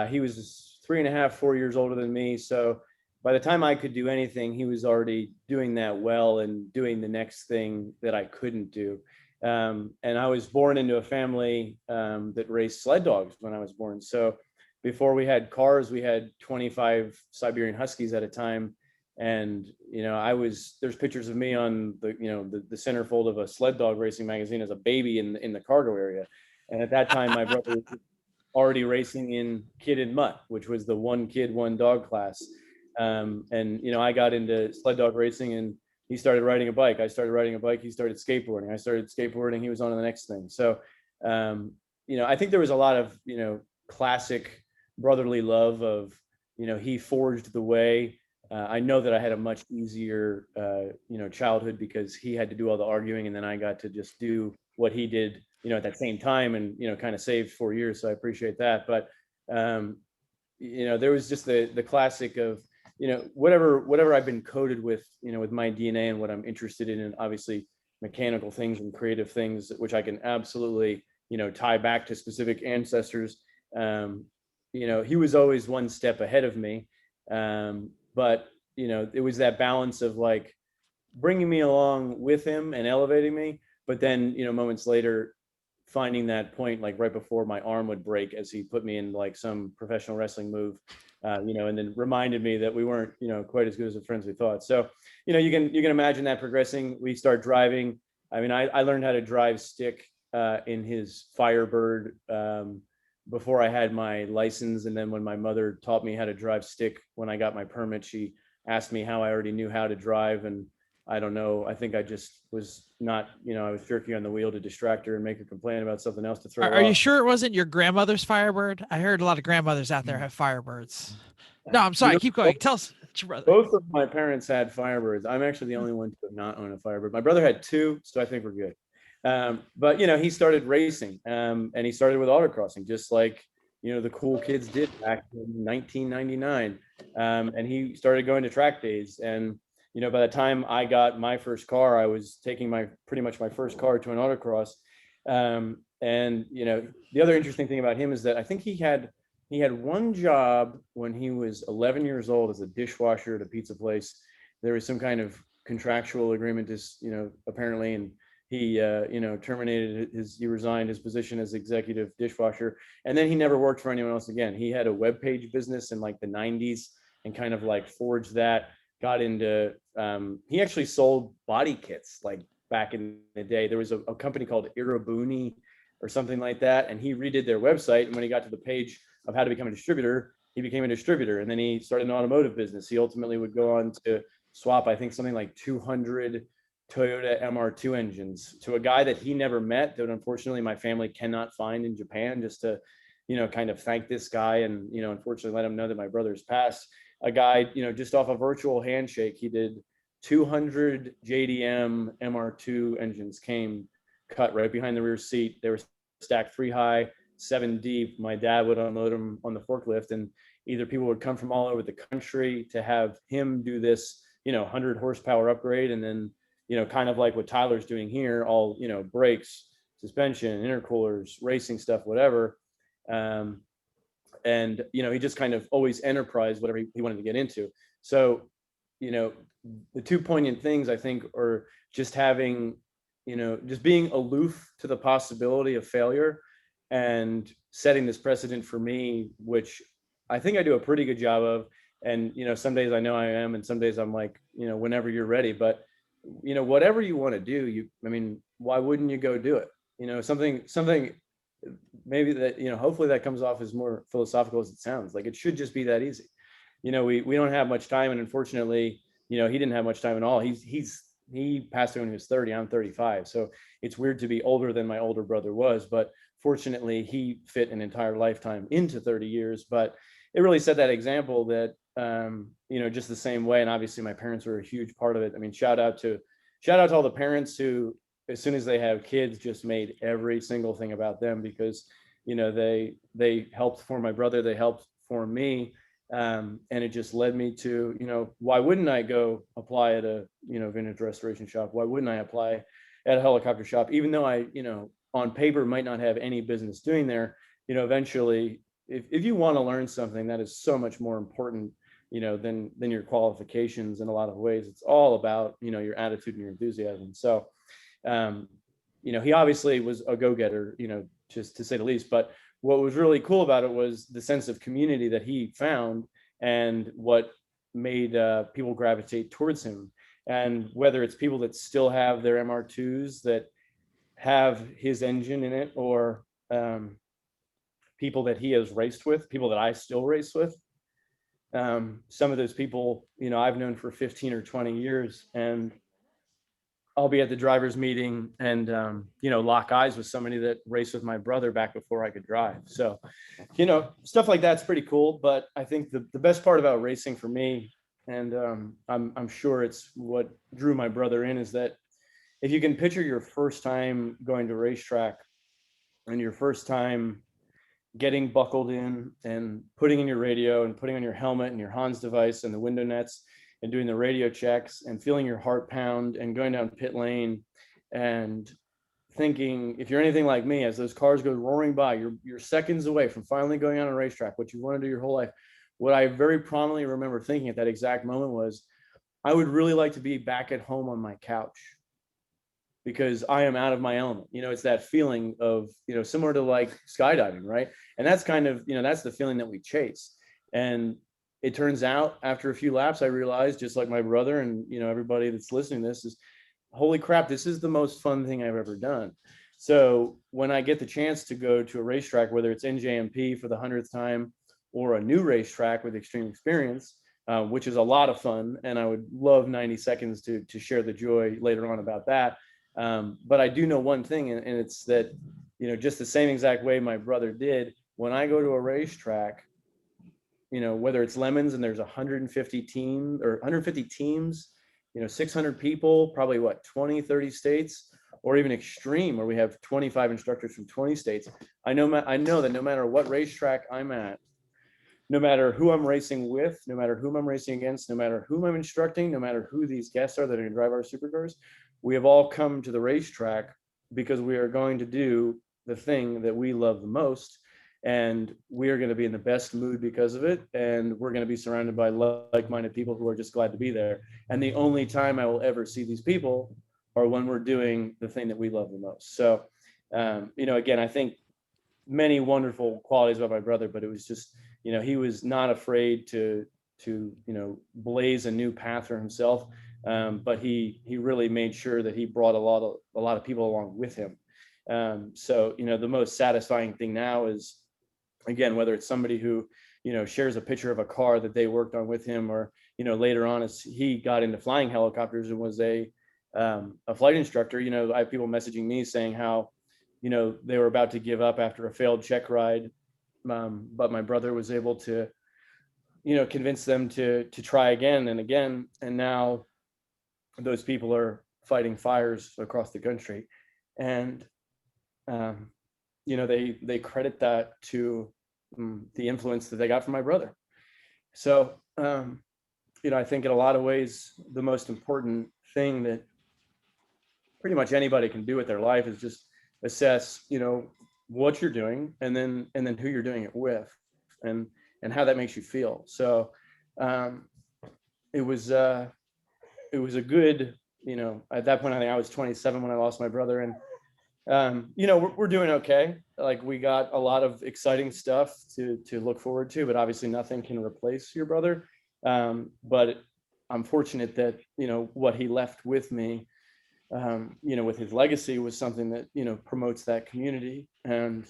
He was 3.5, 4 years older than me. So by the time I could do anything, he was already doing that well and doing the next thing that I couldn't do. And I was born into a family that raised sled dogs when I was born. So before we had cars, we had 25 Siberian Huskies at a time. And, there's pictures of me on the centerfold of a sled dog racing magazine as a baby in the cargo area. And at that time, my brother was already racing in kid and mutt, which was the one kid, one dog class. I got into sled dog racing, and he started riding a bike. I started riding a bike. He started skateboarding. I started skateboarding. He was on to the next thing. So, I think there was a lot of, classic brotherly love of, he forged the way. I know that I had a much easier, childhood because he had to do all the arguing, and then I got to just do what he did, at that same time, and, kind of saved 4 years. So I appreciate that. But, there was just the classic of, whatever I've been coded with, with my DNA and what I'm interested in, and obviously mechanical things and creative things, which I can absolutely, tie back to specific ancestors. He was always one step ahead of me. But, it was that balance of like bringing me along with him and elevating me. But then, moments later, finding that point, like right before my arm would break as he put me in like some professional wrestling move, and then reminded me that we weren't, quite as good as the friends we thought. So, you can imagine that progressing. We start driving. I mean, I learned how to drive stick in his Firebird before I had my license. And then when my mother taught me how to drive stick, when I got my permit, she asked me how I already knew how to drive. And I don't know, I think I just was not, I was jerking on the wheel to distract her and make her complain about something else to throw her Are you off. sure it wasn't your grandmother's Firebird? I heard a lot of grandmothers out there have Firebirds. No, I'm sorry. Keep going. Tell us about your brother. Both of my parents had Firebirds. I'm actually the only one to not own a Firebird. My brother had two, so I think we're good. But he started racing, and he started with autocrossing, just like the cool kids did back in 1999. And he started going to track days. And by the time I got my first car, I was taking pretty much my first car to an autocross. And the other interesting thing about him is that I think he had one job when he was 11 years old as a dishwasher at a pizza place. There was some kind of contractual agreement, apparently, and he he resigned his position as executive dishwasher, and then he never worked for anyone else again. He had a web page business in like the 90s and kind of like forged that, got into he actually sold body kits like back in the day. There was a company called Irabuni or something like that, and he redid their website, and when he got to the page of how to become a distributor, he became a distributor, and then he started an automotive business. He ultimately would go on to swap, I think, something like 200 Toyota MR2 engines to a guy that he never met, that unfortunately my family cannot find in Japan, just to, kind of thank this guy and, unfortunately let him know that my brother's passed. A guy, just off a virtual handshake, he did 200 JDM MR2 engines, came cut right behind the rear seat. They were stacked 3 high, 7 deep. My dad would unload them on the forklift, and either people would come from all over the country to have him do this, 100 horsepower upgrade, and then, kind of like what Tyler's doing here, all, brakes, suspension, intercoolers, racing stuff, whatever. And, he just kind of always enterprised whatever he wanted to get into. So, the two poignant things, I think, are just having, just being aloof to the possibility of failure and setting this precedent for me, which I think I do a pretty good job of. And, some days I know I am, and some days I'm like, whenever you're ready. But, whatever you want to do, why wouldn't you go do it? Something maybe that, hopefully that comes off as more philosophical as it sounds. Like, it should just be that easy. We don't have much time, and unfortunately, he didn't have much time at all. He passed away when he was 30. I'm 35. So it's weird to be older than my older brother was, but fortunately he fit an entire lifetime into 30 years. But it really set that example that, just the same way. And obviously my parents were a huge part of it. Shout out to all the parents who, as soon as they have kids, just made every single thing about them, because, they helped form my brother, they helped form me. And it just led me to, why wouldn't I go apply at a, vintage restoration shop? Why wouldn't I apply at a helicopter shop? Even though I, on paper might not have any business doing there, eventually, if you want to learn something, that is so much more important, than your qualifications in a lot of ways. It's all about, your attitude and your enthusiasm. So, he obviously was a go-getter, just to say the least. But what was really cool about it was the sense of community that he found, and what made people gravitate towards him. And whether it's people that still have their MR2s that have his engine in it, or people that he has raced with, people that I still race with. Some of those people, I've known for 15 or 20 years, and I'll be at the driver's meeting and, lock eyes with somebody that raced with my brother back before I could drive. So, stuff like that's pretty cool. But I think the best part about racing for me, and I'm sure it's what drew my brother in, is that if you can picture your first time going to racetrack and your first time, getting buckled in and putting in your radio and putting on your helmet and your Hans device and the window nets and doing the radio checks and feeling your heart pound and going down pit lane and thinking, if you're anything like me, as those cars go roaring by, you're seconds away from finally going on a racetrack, what you want to do your whole life. What I very prominently remember thinking at that exact moment was, I would really like to be back at home on my couch because I am out of my element. You know, it's that feeling of, you know, similar to like skydiving, right? And that's kind of, you know, that's the feeling that we chase. And it turns out after a few laps, I realized, just like my brother and, you know, everybody that's listening to this, is, holy crap, this is the most fun thing I've ever done. So when I get the chance to go to a racetrack, whether it's NJMP for the 100th time or a new racetrack with extreme experience, which is a lot of fun, and I would love 90 seconds to share the joy later on about that. But I do know one thing, and it's that, you know, just the same exact way my brother did, when I go to a racetrack, you know, whether it's Lemons and there's 150 teams, you know, 600 people, probably what, 20, 30 states, or even Extreme, where we have 25 instructors from 20 states. I know that no matter what racetrack I'm at, no matter who I'm racing with, no matter whom I'm racing against, no matter whom I'm instructing, no matter who these guests are that are going to drive our supercars, we have all come to the racetrack because we are going to do the thing that we love the most. And we are going to be in the best mood because of it. And we're going to be surrounded by like-minded people who are just glad to be there. And the only time I will ever see these people are when we're doing the thing that we love the most. So, you know, again, I think many wonderful qualities about my brother, but it was just, you know, he was not afraid to, you know, blaze a new path for himself. But he really made sure that he brought a lot of people along with him. So, you know, the most satisfying thing now is, again, whether it's somebody who, you know, shares a picture of a car that they worked on with him, or, you know, later on as he got into flying helicopters and was a flight instructor, you know, I have people messaging me saying how, you know, they were about to give up after a failed check ride. But my brother was able to, you know, convince them to try again and again. And now those people are fighting fires across the country. And, you know, they credit that to the influence that they got from my brother. So, you know, I think in a lot of ways, the most important thing that pretty much anybody can do with their life is just assess, you know, what you're doing, and then who you're doing it with, and how that makes you feel. So, it was a good, you know, at that point, I think I was 27 when I lost my brother, and you know, we're doing okay. Like, we got a lot of exciting stuff to look forward to, but obviously nothing can replace your brother. But I'm fortunate that, you know, what he left with me, you know, with his legacy, was something that, you know, promotes that community, and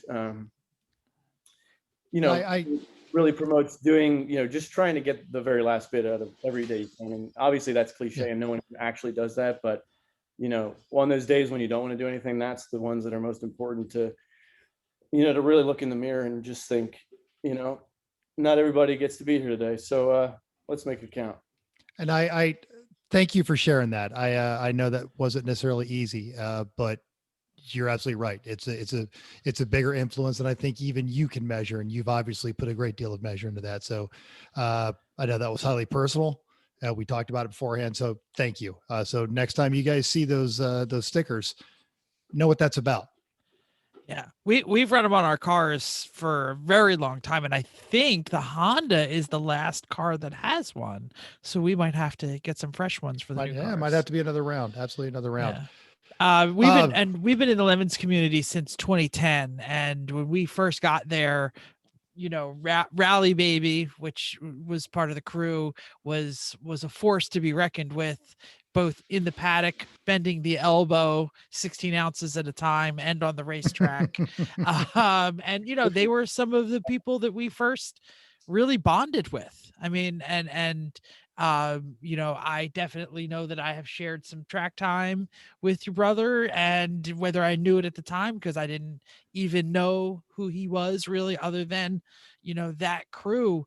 you know, I really promotes doing, you know, just trying to get the very last bit out of every day you can. And obviously that's cliche, and no one actually does that, but, you know, on those days when you don't want to do anything, that's the ones that are most important to, you know, to really look in the mirror and just think, you know, not everybody gets to be here today. So let's make it count. And I thank you for sharing that. I know that wasn't necessarily easy, but you're absolutely right. It's a bigger influence than I think even you can measure. And you've obviously put a great deal of measure into that. So I know that was highly personal. We talked about it beforehand. So thank you. So next time you guys see those stickers, know what that's about. Yeah, we've run them on our cars for a very long time, and I think the Honda is the last car that has one. So we might have to get some fresh ones for the new cars. Might have to be another round. Absolutely another round. Yeah. We've been in the Lemons community since 2010, and when we first got there, you know, Rally Baby, which was part of the crew, was a force to be reckoned with, both in the paddock, bending the elbow 16 ounces at a time, and on the racetrack. And, you know, they were some of the people that we first really bonded with. I mean, you know, I definitely know that I have shared some track time with your brother, and whether I knew it at the time, because I didn't even know who he was really, other than, you know, that crew,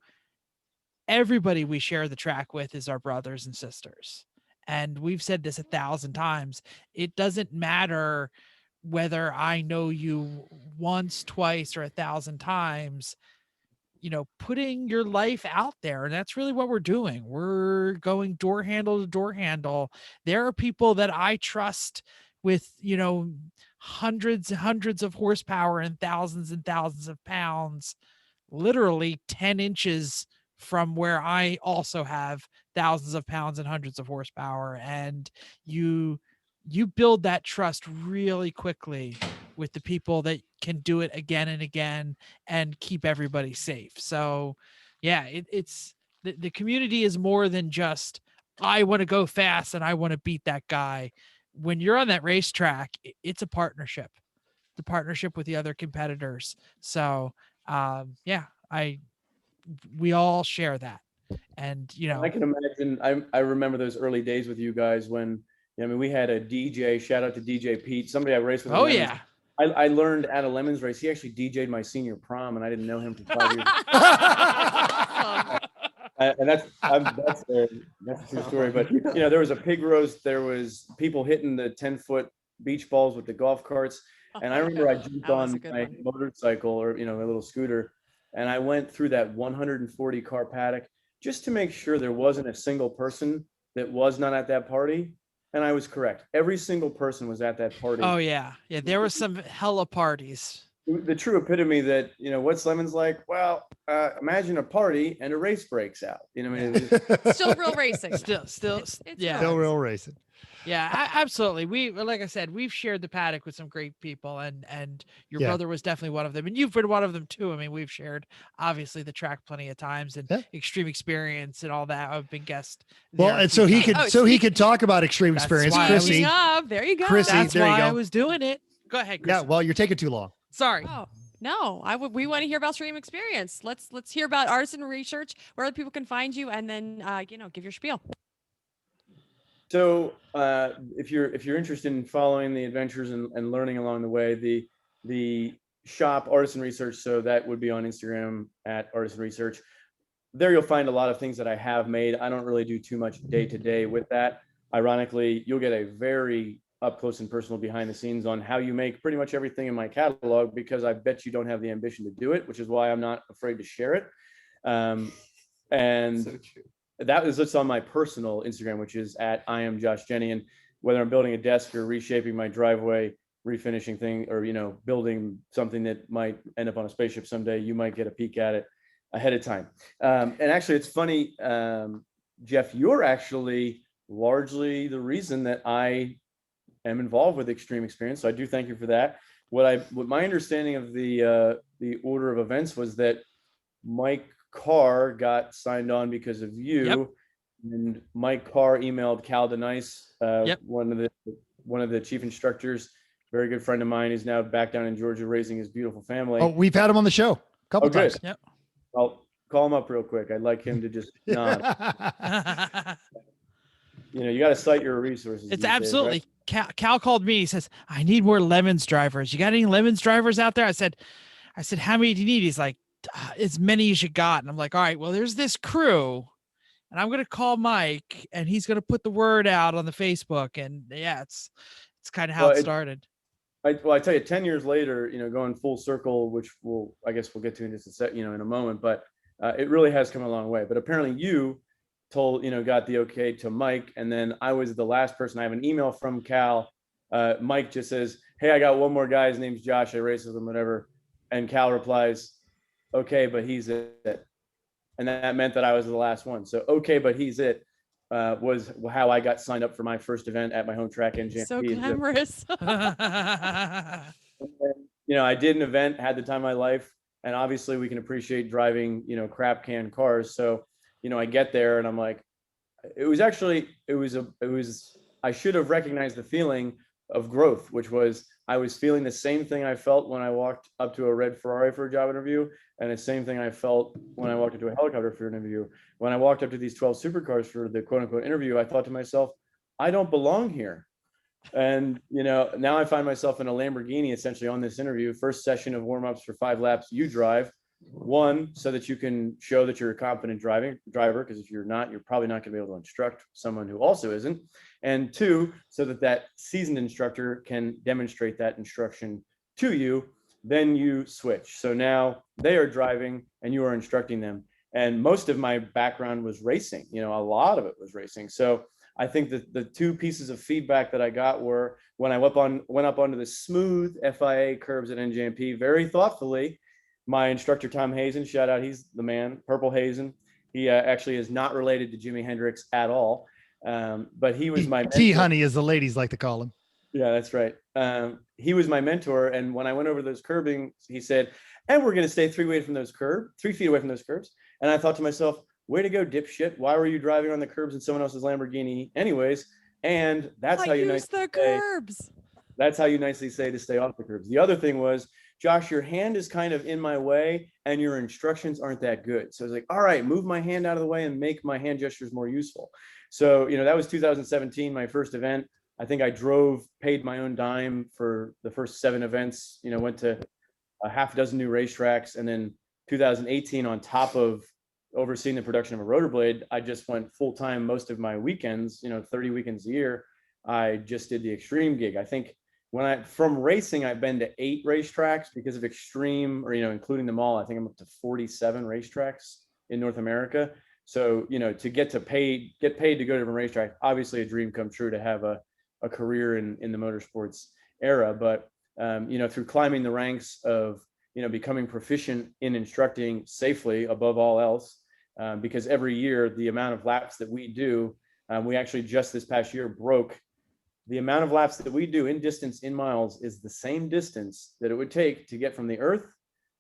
everybody we share the track with is our brothers and sisters. And we've said this 1,000 times. It doesn't matter whether I know you once, twice, or 1,000 times, putting your life out there. And that's really what we're doing. We're going door handle to door handle. There are people that I trust with, hundreds and hundreds of horsepower and thousands of pounds, literally 10 inches from where I also have thousands of pounds and hundreds of horsepower. And you build that trust really quickly with the people that can do it again and again and keep everybody safe. So yeah, it's the community is more than just, I want to go fast and I want to beat that guy. When you're on that racetrack, it's a partnership. The partnership with the other competitors. So yeah, we all share that. And I can imagine. I remember those early days with you guys when, we had a DJ. Shout out to DJ Pete, somebody I raced with. Oh yeah. I learned at a Lemons race. He actually DJ'd my senior prom, and I didn't know him for 5 years. And that's a true story. But there was a pig roast. There was people hitting the 10-foot beach balls with the golf carts. And I remember I jumped on my motorcycle or a little scooter, and I went through that 140 car paddock just to make sure there wasn't a single person that was not at that party. And I was correct. Every single person was at that party. Oh yeah. Yeah. There were some hella parties. The true epitome that, what's Lemons like? Well, imagine a party and a race breaks out. Still real racing. Still, yeah. Still real racing. Yeah, absolutely. Like I said, we've shared the paddock with some great people, and your brother was definitely one of them, and you've been one of them too. I mean, we've shared obviously the track plenty of times and Extreme Experience and all that. I've been guest. Well, and so he could talk about Extreme Experience, Chrissy. There you go. Chrissy, that's there you why go. I was doing it. Go ahead, Chrissy. Yeah, well, you're taking too long. Sorry. Oh. No, we want to hear about Extreme Experience. Let's hear about Artisan Research, where other people can find you, and then give your spiel. So if you're interested in following the adventures and learning along the way, the shop Artisan Research, so that would be on Instagram at Artisan Research. There you'll find a lot of things that I have made. I don't really do too much day to day with that. Ironically, you'll get a very up close and personal behind the scenes on how you make pretty much everything in my catalog, because I bet you don't have the ambition to do it, which is why I'm not afraid to share it. And so true. That is just on my personal Instagram, which is at I am Josh Jenny. And whether I'm building a desk or reshaping my driveway, refinishing thing, or building something that might end up on a spaceship someday, you might get a peek at it ahead of time. And actually, it's funny, Jeff, you're actually largely the reason that I am involved with Extreme Experience. So I do thank you for that. What my understanding of the order of events was that Mike Carr got signed on because of you, and Mike Carr emailed Cal Denice, one of the chief instructors, very good friend of mine, who's now back down in Georgia raising his beautiful family. Oh, we've had him on the show a couple times. Yep. I'll call him up real quick. I'd like him to just nod. You got to cite your resources. It's absolutely. Days, right? Cal called me. He says, I need more Lemons drivers. You got any Lemons drivers out there? I said, how many do you need? He's like, as many as you got. And I'm like, all right, well, there's this crew, and I'm going to call Mike, and he's going to put the word out on the Facebook. And yeah, it's kind of how it started. I tell you, 10 years later, going full circle, which I guess we'll get to in just a sec, in a moment, but it really has come a long way. But apparently you got the okay to Mike. And then I was the last person. I have an email from Cal. Mike just says, hey, I got one more guy. His name's Josh. I race with him, whatever. And Cal replies, okay, but he's it. And that meant that I was the last one. So, okay, but he's it was how I got signed up for my first event at my home track in Jan. So glamorous. I did an event, had the time of my life. And obviously we can appreciate driving, crap can cars. So, I get there and I'm like, I should have recognized the feeling of growth, which was I was feeling the same thing I felt when I walked up to a red Ferrari for a job interview, and the same thing I felt when I walked into a helicopter for an interview. When I walked up to these 12 supercars for the quote unquote interview, I thought to myself, I don't belong here. And, now I find myself in a Lamborghini essentially on this interview. First session of warm-ups for 5 laps, you drive. One, so that you can show that you're a competent driver, because if you're not, you're probably not going to be able to instruct someone who also isn't. And two, so that that seasoned instructor can demonstrate that instruction to you. Then you switch. So now they are driving and you are instructing them. And most of my background was racing. You know, a lot of it was racing. So I think that the two pieces of feedback that I got were when I went up onto the smooth FIA curbs at NJMP very thoughtfully. My instructor, Tom Hazen, shout out, he's the man, Purple Hazen. He actually is not related to Jimi Hendrix at all. But he was my mentor. T-Honey, as the ladies like to call him. Yeah, that's right. He was my mentor. And when I went over those curbing, he said, and we're going to stay 3 feet away from those curbs. And I thought to myself, way to go, dipshit. Why were you driving on the curbs in someone else's Lamborghini anyways? And that's how you use the curbs. That's how you nicely say to stay off the curbs. The other thing was, Josh, your hand is kind of in my way and your instructions aren't that good. So I was like, all right, move my hand out of the way and make my hand gestures more useful. So, you know, that was 2017, my first event. I think I paid my own dime for the first 7 events, you know, went to a half dozen new racetracks. And then 2018, on top of overseeing the production of a rotor blade, I just went full time most of my weekends, you know, 30 weekends a year. I just did the extreme gig. I think from racing, I've been to 8 racetracks because of extreme, or, you know, including them all. I think I'm up to 47 racetracks in North America. So, you know, to get paid to go to different racetracks, obviously a dream come true to have a career in the motorsports era. But, you know, through climbing the ranks of, you know, becoming proficient in instructing safely above all else, because every year the amount of laps that we do, we actually just this past year broke the amount of laps that we do in distance, in miles, is the same distance that it would take to get from the Earth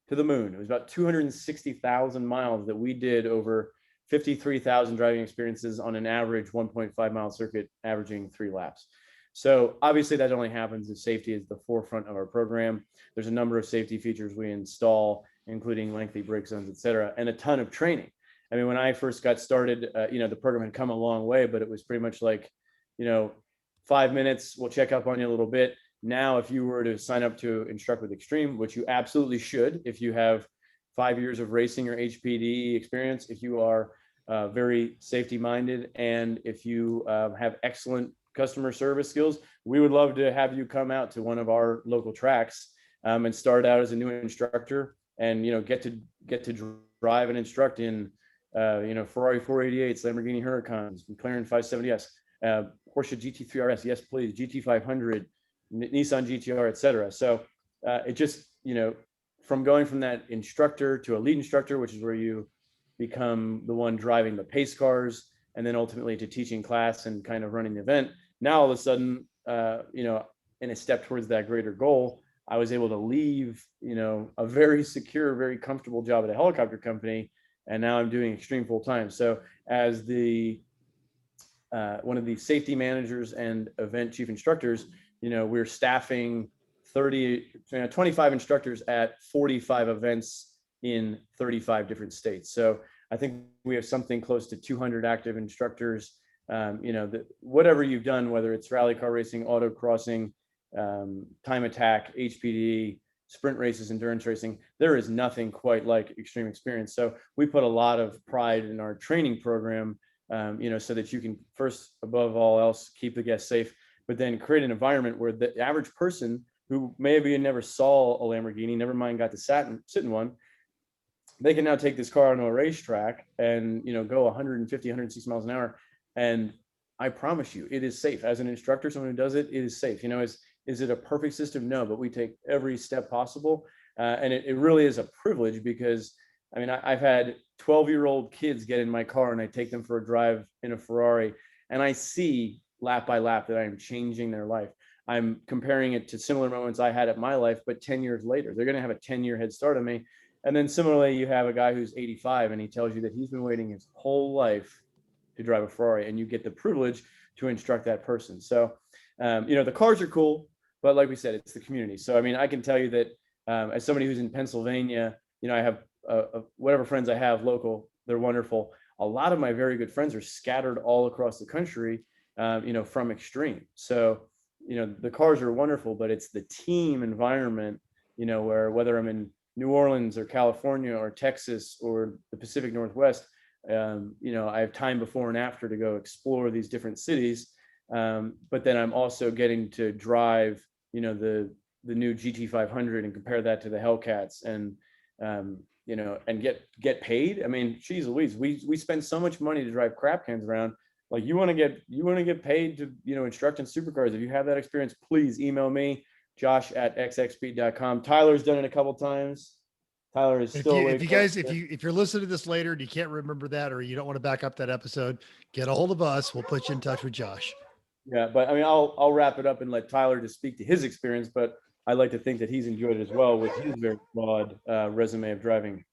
to the moon. It was about 260,000 miles that we did over 53,000 driving experiences on an average 1.5 mile circuit, averaging 3 laps. So obviously that only happens if safety is the forefront of our program. There's a number of safety features we install, including lengthy brake zones, et cetera, and a ton of training. I mean, when I first got started, you know, the program had come a long way, but it was pretty much like, you know, 5 minutes, we'll check up on you a little bit. Now, if you were to sign up to instruct with Extreme, which you absolutely should, if you have 5 years of racing or HPD experience, if you are very safety minded, and if you have excellent customer service skills, we would love to have you come out to one of our local tracks and start out as a new instructor, and, you know, get to drive and instruct in you know, Ferrari 488s, Lamborghini Huracans, McLaren 570s, Porsche GT3 RS, yes please, GT500, Nissan GTR, etc. So it just, you know, from going from that instructor to a lead instructor, which is where you become the one driving the pace cars, and then ultimately to teaching class and kind of running the event. Now all of a sudden, you know, in a step towards that greater goal, I was able to leave, you know, a very secure, very comfortable job at a helicopter company, and now I'm doing Extreme full time. So as the one of the safety managers and event chief instructors, you know, we're staffing 25 instructors at 45 events in 35 different states. So I think we have something close to 200 active instructors. You know, whatever you've done, whether it's rally car racing, autocrossing, time attack, HPD, sprint races, endurance racing, there is nothing quite like Extreme experience. So we put a lot of pride in our training program, you know, so that you can first, above all else, keep the guests safe, but then create an environment where the average person who maybe never saw a Lamborghini, never mind got to sit in one, they can now take this car onto a racetrack and, you know, go 150, 160 miles an hour. And I promise you, it is safe. As an instructor, someone who does it, it is safe. You know, is it a perfect system? No, but we take every step possible. And it really is a privilege, because, I mean, I've had 12-year-old kids get in my car and I take them for a drive in a Ferrari, and I see lap by lap that I am changing their life. I'm comparing it to similar moments I had at my life, but 10 years later, they're going to have a 10-year head start on me. And then similarly, you have a guy who's 85 and he tells you that he's been waiting his whole life to drive a Ferrari, and you get the privilege to instruct that person. So, you know, the cars are cool, but like we said, it's the community. So, I mean, I can tell you that as somebody who's in Pennsylvania, you know, I have whatever friends I have local, they're wonderful. A lot of my very good friends are scattered all across the country, you know, from Extreme. So, you know, the cars are wonderful, but it's the team environment, you know, where whether I'm in New Orleans or California or Texas or the Pacific Northwest, you know, I have time before and after to go explore these different cities. But then I'm also getting to drive, you know, the new GT500 and compare that to the Hellcats, and you know, and get paid. I mean, geez Louise, we spend so much money to drive crap cans around. Like, you want to get paid to, you know, instruct in supercars. If you have that experience, please email me, josh@xxspeed.com. Tyler's done it a couple times. Tyler is still if you guys, if you're listening to this later and you can't remember that, or you don't want to back up that episode, get a hold of us. We'll put you in touch with Josh. Yeah, but I mean, I'll wrap it up and let Tyler just speak to his experience, but I like to think that he's enjoyed it as well with his very broad resume of driving.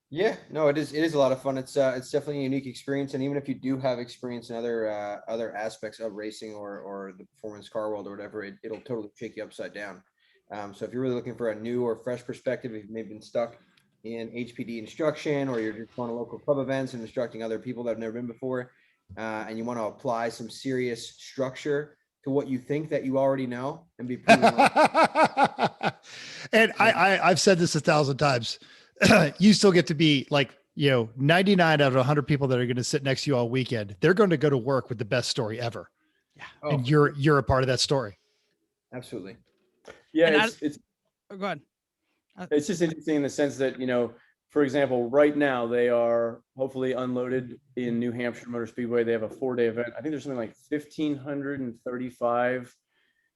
Yeah, no, it is a lot of fun. It's definitely a unique experience, and even if you do have experience in other aspects of racing or the performance car world or whatever, it'll totally shake you upside down. So if you're really looking for a new or fresh perspective, if you've maybe been stuck in HPD instruction, or you're just going to local club events and instructing other people that have never been before, and you want to apply some serious structure to what you think that you already know and be proven wrong. And I've said this 1,000 times. You still get to be like, you know, 99 out of 100 people that are going to sit next to you all weekend. They're going to go to work with the best story ever. Yeah. Oh, and you're a part of that story. Absolutely. Yeah, it's oh, go ahead. It's just interesting in the sense that, you know, for example, right now they are hopefully unloaded in New Hampshire Motor Speedway. They have a 4-day event. I think there's something like 1,535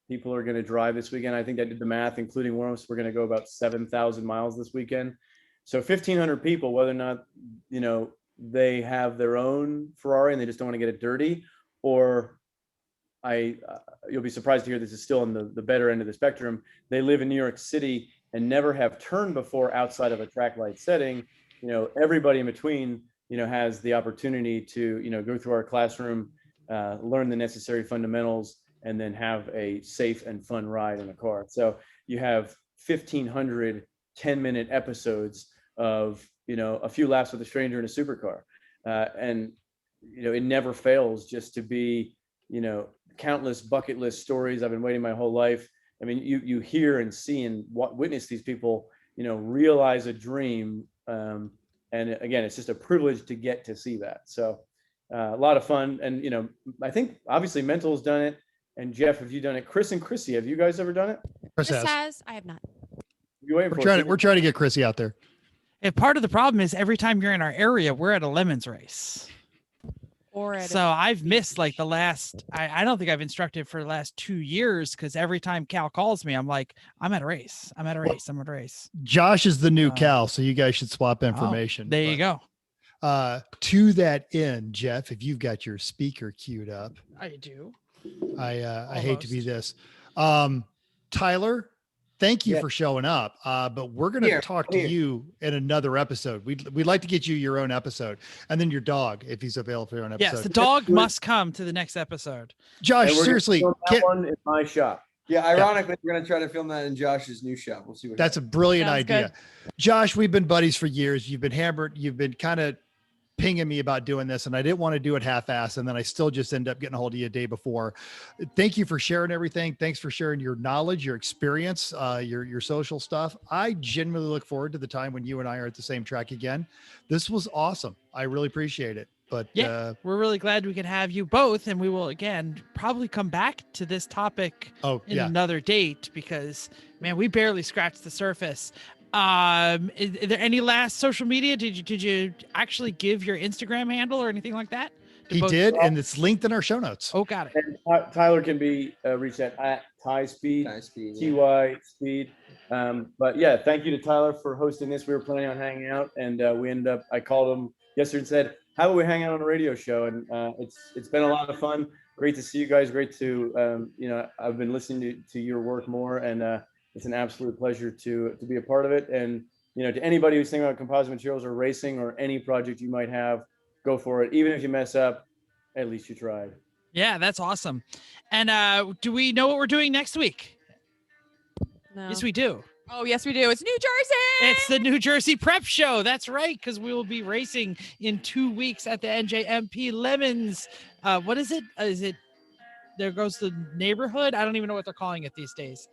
people are going to drive this weekend. I think I did the math, including Worms. We're going to go about 7,000 miles this weekend. So 1,500 people, whether or not, you know, they have their own Ferrari and they just don't want to get it dirty, or you'll be surprised to hear this is still in the better end of the spectrum. They live in New York City and never have turned before outside of a track light setting. You know, everybody in between, you know, has the opportunity to, you know, go through our classroom, learn the necessary fundamentals, and then have a safe and fun ride in a car. So you have 1,500 10-minute episodes of, you know, a few laps with a stranger in a supercar. And, you know, it never fails just to be, you know, countless bucket list stories. I've been waiting my whole life. I mean, you hear and see and witness these people, you know, realize a dream. And again, it's just a privilege to get to see that. So a lot of fun. And, you know, I think obviously Mental's done it. And Jeff, have you done it? Chris and Chrissy, have you guys ever done it? Chris has. I have not. We're trying to get Chrissy out there. And part of the problem is every time you're in our area, we're at a lemons race. So I've missed like the last, I don't think I've instructed for the last 2 years, because every time Cal calls me, I'm like, I'm at a race. I'm at a race. Josh is the new Cal, so you guys should swap information. There you go. To that end, Jeff, if you've got your speaker queued up. I do. I hate to be this. Tyler, thank you for showing up. But we're going to talk to you in another episode. We'd like to get you your own episode, and then your dog, if he's available for your own episode. Yes, the dog must come to the next episode. Josh, seriously, that one in my shop. Yeah, ironically, we're going to try to film that in Josh's new shop. We'll see what that's happens. A brilliant Sounds idea. good. Josh, we've been buddies for years. You've been hammered. You've been kind of pinging me about doing this, and I didn't want to do it half-assed, and then I still just end up getting a hold of you a day before. Thank you for sharing everything. Thanks for sharing your knowledge, your experience, your social stuff. I genuinely look forward to the time when you and I are at the same track again. This was awesome. I really appreciate it. But yeah, we're really glad we could have you both, and we will again probably come back to this topic in another date, because man, we barely scratched the surface. Is there any last social media? Did you actually give your Instagram handle or anything like that? He did, and it's linked in our show notes. Oh, got it. And Tyler can be reached at Ty Speed, TY Speed. But yeah, thank you to Tyler for hosting this. We were planning on hanging out, and I called him yesterday and said, how about we hang out on a radio show? And it's been a lot of fun. Great to see you guys. Great to, you know, I've been listening to your work more, and it's an absolute pleasure to be a part of it. And, you know, to anybody who's thinking about composite materials or racing or any project you might have, go for it. Even if you mess up, at least you tried. Yeah, that's awesome. And do we know what we're doing next week? No. Yes, we do. Oh, yes, we do. It's New Jersey. It's the New Jersey Prep Show. That's right, because we will be racing in 2 weeks at the NJMP Lemons. What is it? Is it There Goes the Neighborhood? I don't even know what they're calling it these days.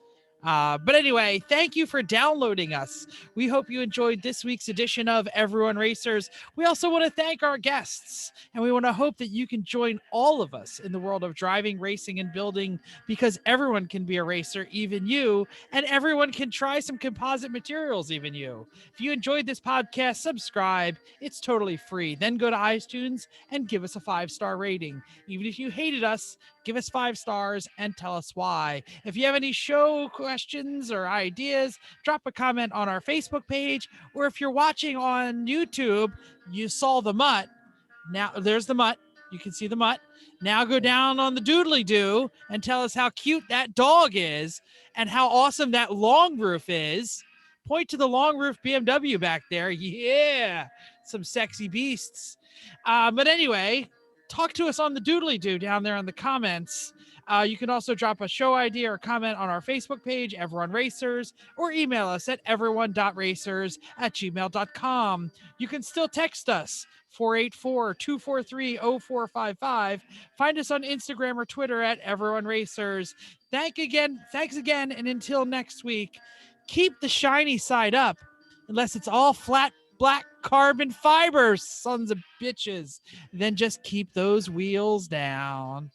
But anyway, thank you for downloading us. We hope you enjoyed this week's edition of Everyone Racers. We also want to thank our guests, and we want to hope that you can join all of us in the world of driving, racing, and building, because everyone can be a racer, even you, and everyone can try some composite materials, even you. If you enjoyed this podcast, subscribe. It's totally free. Then go to iTunes and give us a 5-star rating. Even if you hated us, give us 5 stars and tell us why. If you have any show questions or ideas, drop a comment on our Facebook page, or if you're watching on YouTube, you saw the mutt. Now there's the mutt. You can see the mutt. Now go down on the doodly doo and tell us how cute that dog is and how awesome that long roof is. Point to the long roof BMW back there. Yeah, some sexy beasts. But anyway, talk to us on the doodly doo down there in the comments. You can also drop a show idea or comment on our Facebook page, Everyone Racers, or email us at everyone.racers@gmail.com. You can still text us, 484-243-0455. Find us on Instagram or Twitter at Everyone Racers. Thanks again, and until next week, keep the shiny side up, unless it's all flat black carbon fibers, sons of bitches. Then just keep those wheels down.